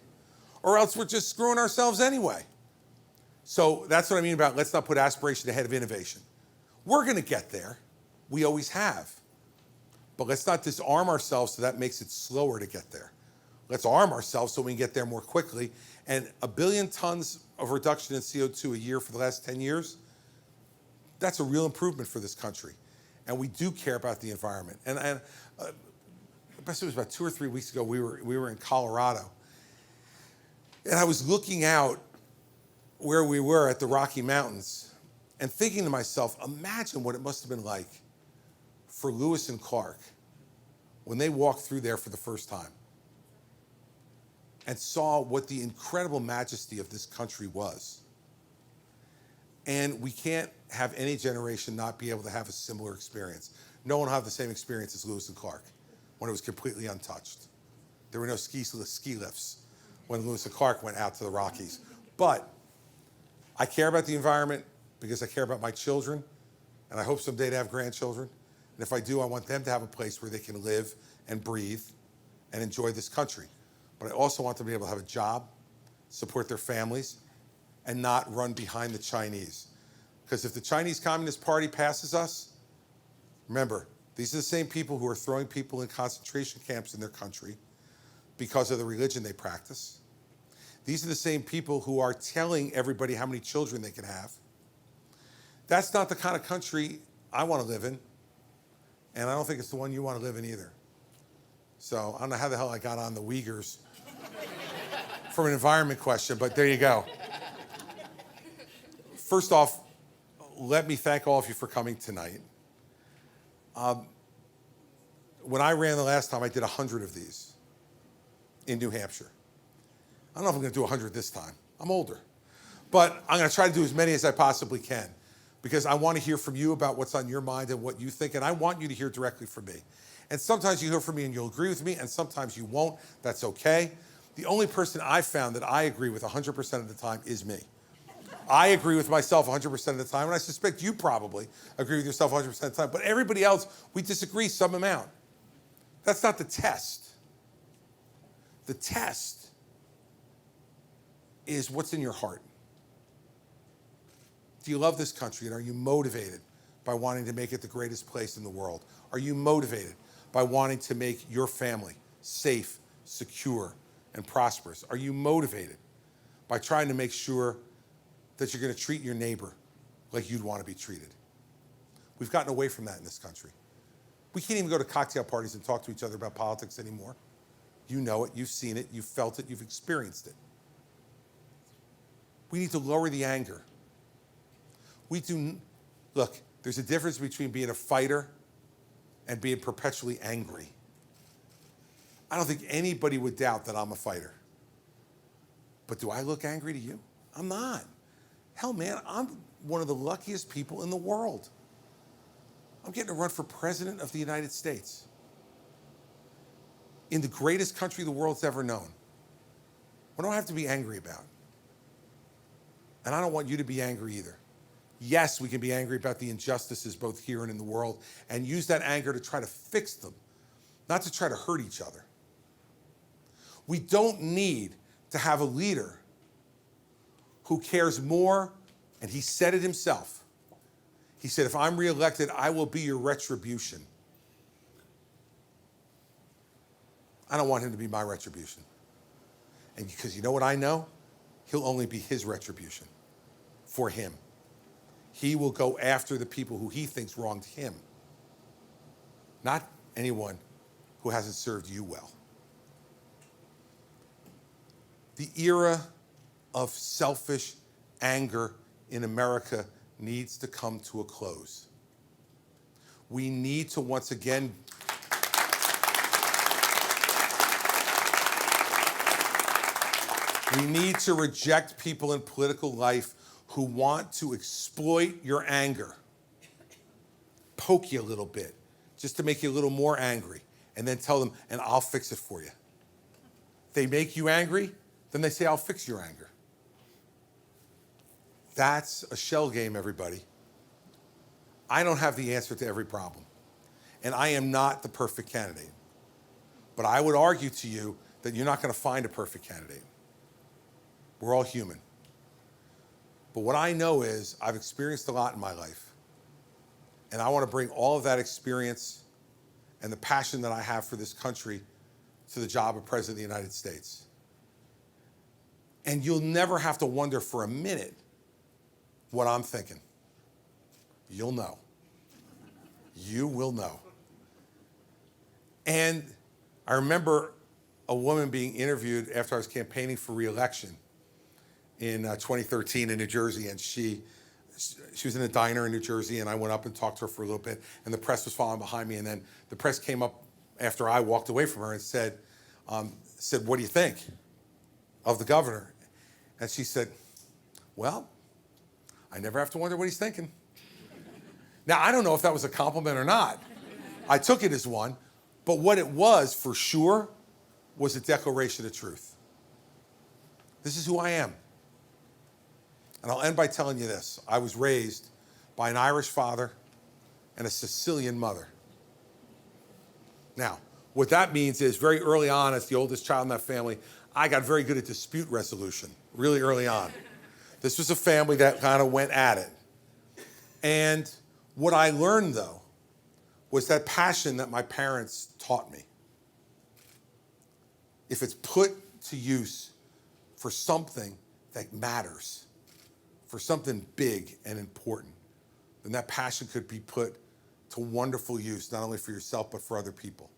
or else we're just screwing ourselves anyway. So that's what I mean about let's not put aspiration ahead of innovation. We're going to get there. We always have. But let's not disarm ourselves so that makes it slower to get there. Let's arm ourselves so we can get there more quickly. And 1 billion tons of reduction in CO2 a year for the last 10 years, that's a real improvement for this country. And we do care about the environment. And I guess it was about 2 or 3 weeks ago, we were in Colorado. And I was looking out where we were at the Rocky Mountains and thinking to myself, imagine what it must have been like for Lewis and Clark when they walked through there for the first time and saw what the incredible majesty of this country was. And we can't have any generation not be able to have a similar experience. No one will have the same experience as Lewis and Clark when it was completely untouched. There were no ski lifts when Lewis and Clark went out to the Rockies. But I care about the environment because I care about my children, and I hope someday to have grandchildren. And if I do, I want them to have a place where they can live and breathe and enjoy this country. But I also want them to be able to have a job, support their families, and not run behind the Chinese. Because if the Chinese Communist Party passes us, remember, these are the same people who are throwing people in concentration camps in their country because of the religion they practice. These are the same people who are telling everybody how many children they can have. That's not the kind of country I want to live in, and I don't think it's the one you want to live in either. So I don't know how the hell I got on the Uyghurs from an environment question, but there you go. First off, let me thank all of you for coming tonight. When I ran the last time, I did 100 of these in New Hampshire. I don't know if I'm going to do 100 this time. I'm older. But I'm going to try to do as many as I possibly can because I want to hear from you about what's on your mind and what you think, and I want you to hear directly from me. And sometimes you hear from me and you'll agree with me, and sometimes you won't. That's okay. The only person I've found that I agree with 100% of the time is me. I agree with myself 100% of the time, and I suspect you probably agree with yourself 100% of the time. But everybody else, we disagree some amount. That's not the test. The test is what's in your heart. Do you love this country, and are you motivated by wanting to make it the greatest place in the world? Are you motivated by wanting to make your family safe, secure, and prosperous? Are you motivated by trying to make sure that you're going to treat your neighbor like you'd want to be treated? We've gotten away from that in this country. We can't even go to cocktail parties and talk to each other about politics anymore. You know it, you've seen it, you've felt it, you've experienced it. We need to lower the anger. Look, there's a difference between being a fighter and being perpetually angry. I don't think anybody would doubt that I'm a fighter. But do I look angry to you? I'm not. Hell, man, I'm one of the luckiest people in the world. I'm getting to run for president of the United States in the greatest country the world's ever known. What do I have to be angry about? And I don't want you to be angry either. Yes, we can be angry about the injustices both here and in the world and use that anger to try to fix them, not to try to hurt each other. We don't need to have a leader who cares more, and he said it himself. He said, if I'm reelected, I will be your retribution. I don't want him to be my retribution. And because you know what I know? He'll only be his retribution for him. He will go after the people who he thinks wronged him, not anyone who hasn't served you well. The era of selfish anger in America needs to come to a close. We need to once again we need to reject people in political life who want to exploit your anger, poke you a little bit, just to make you a little more angry, and then tell them, and I'll fix it for you. They make you angry, then they say, I'll fix your anger. That's a shell game, everybody. I don't have the answer to every problem, and I am not the perfect candidate. But I would argue to you that you're not going to find a perfect candidate. We're all human. But what I know is I've experienced a lot in my life, and I want to bring all of that experience and the passion that I have for this country to the job of President of the United States. And you'll never have to wonder for a minute what I'm thinking. You'll know. You will know. And I remember a woman being interviewed after I was campaigning for re-election in 2013 in New Jersey, and she was in a diner in New Jersey, and I went up and talked to her for a little bit, and the press was following behind me, and then the press came up after I walked away from her and said, what do you think of the governor? And she said, well, I never have to wonder what he's thinking. Now, I don't know if that was a compliment or not. I took it as one, but what it was for sure was a declaration of truth. This is who I am. And I'll end by telling you this. I was raised by an Irish father and a Sicilian mother. Now, what that means is very early on, as the oldest child in that family, I got very good at dispute resolution, really early on. This was a family that kind of went at it. And what I learned, though, was that passion that my parents taught me. If it's put to use for something that matters, for something big and important, then that passion could be put to wonderful use, not only for yourself, but for other people.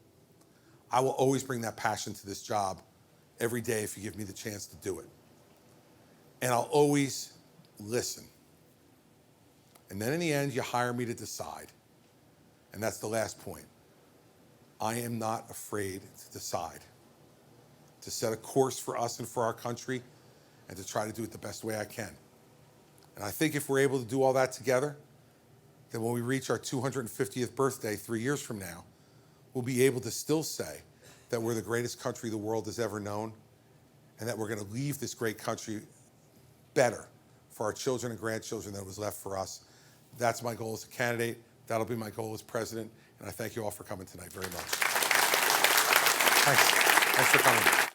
I will always bring that passion to this job every day if you give me the chance to do it. And I'll always listen. And then in the end, you hire me to decide. And that's the last point. I am not afraid to decide, to set a course for us and for our country, and to try to do it the best way I can. And I think if we're able to do all that together, then when we reach our 250th birthday 3 years from now, we'll be able to still say that we're the greatest country the world has ever known, and that we're going to leave this great country better for our children and grandchildren than was left for us. That's my goal as a candidate. That'll be my goal as president. And I thank you all for coming tonight very much. Thanks. Thanks for coming.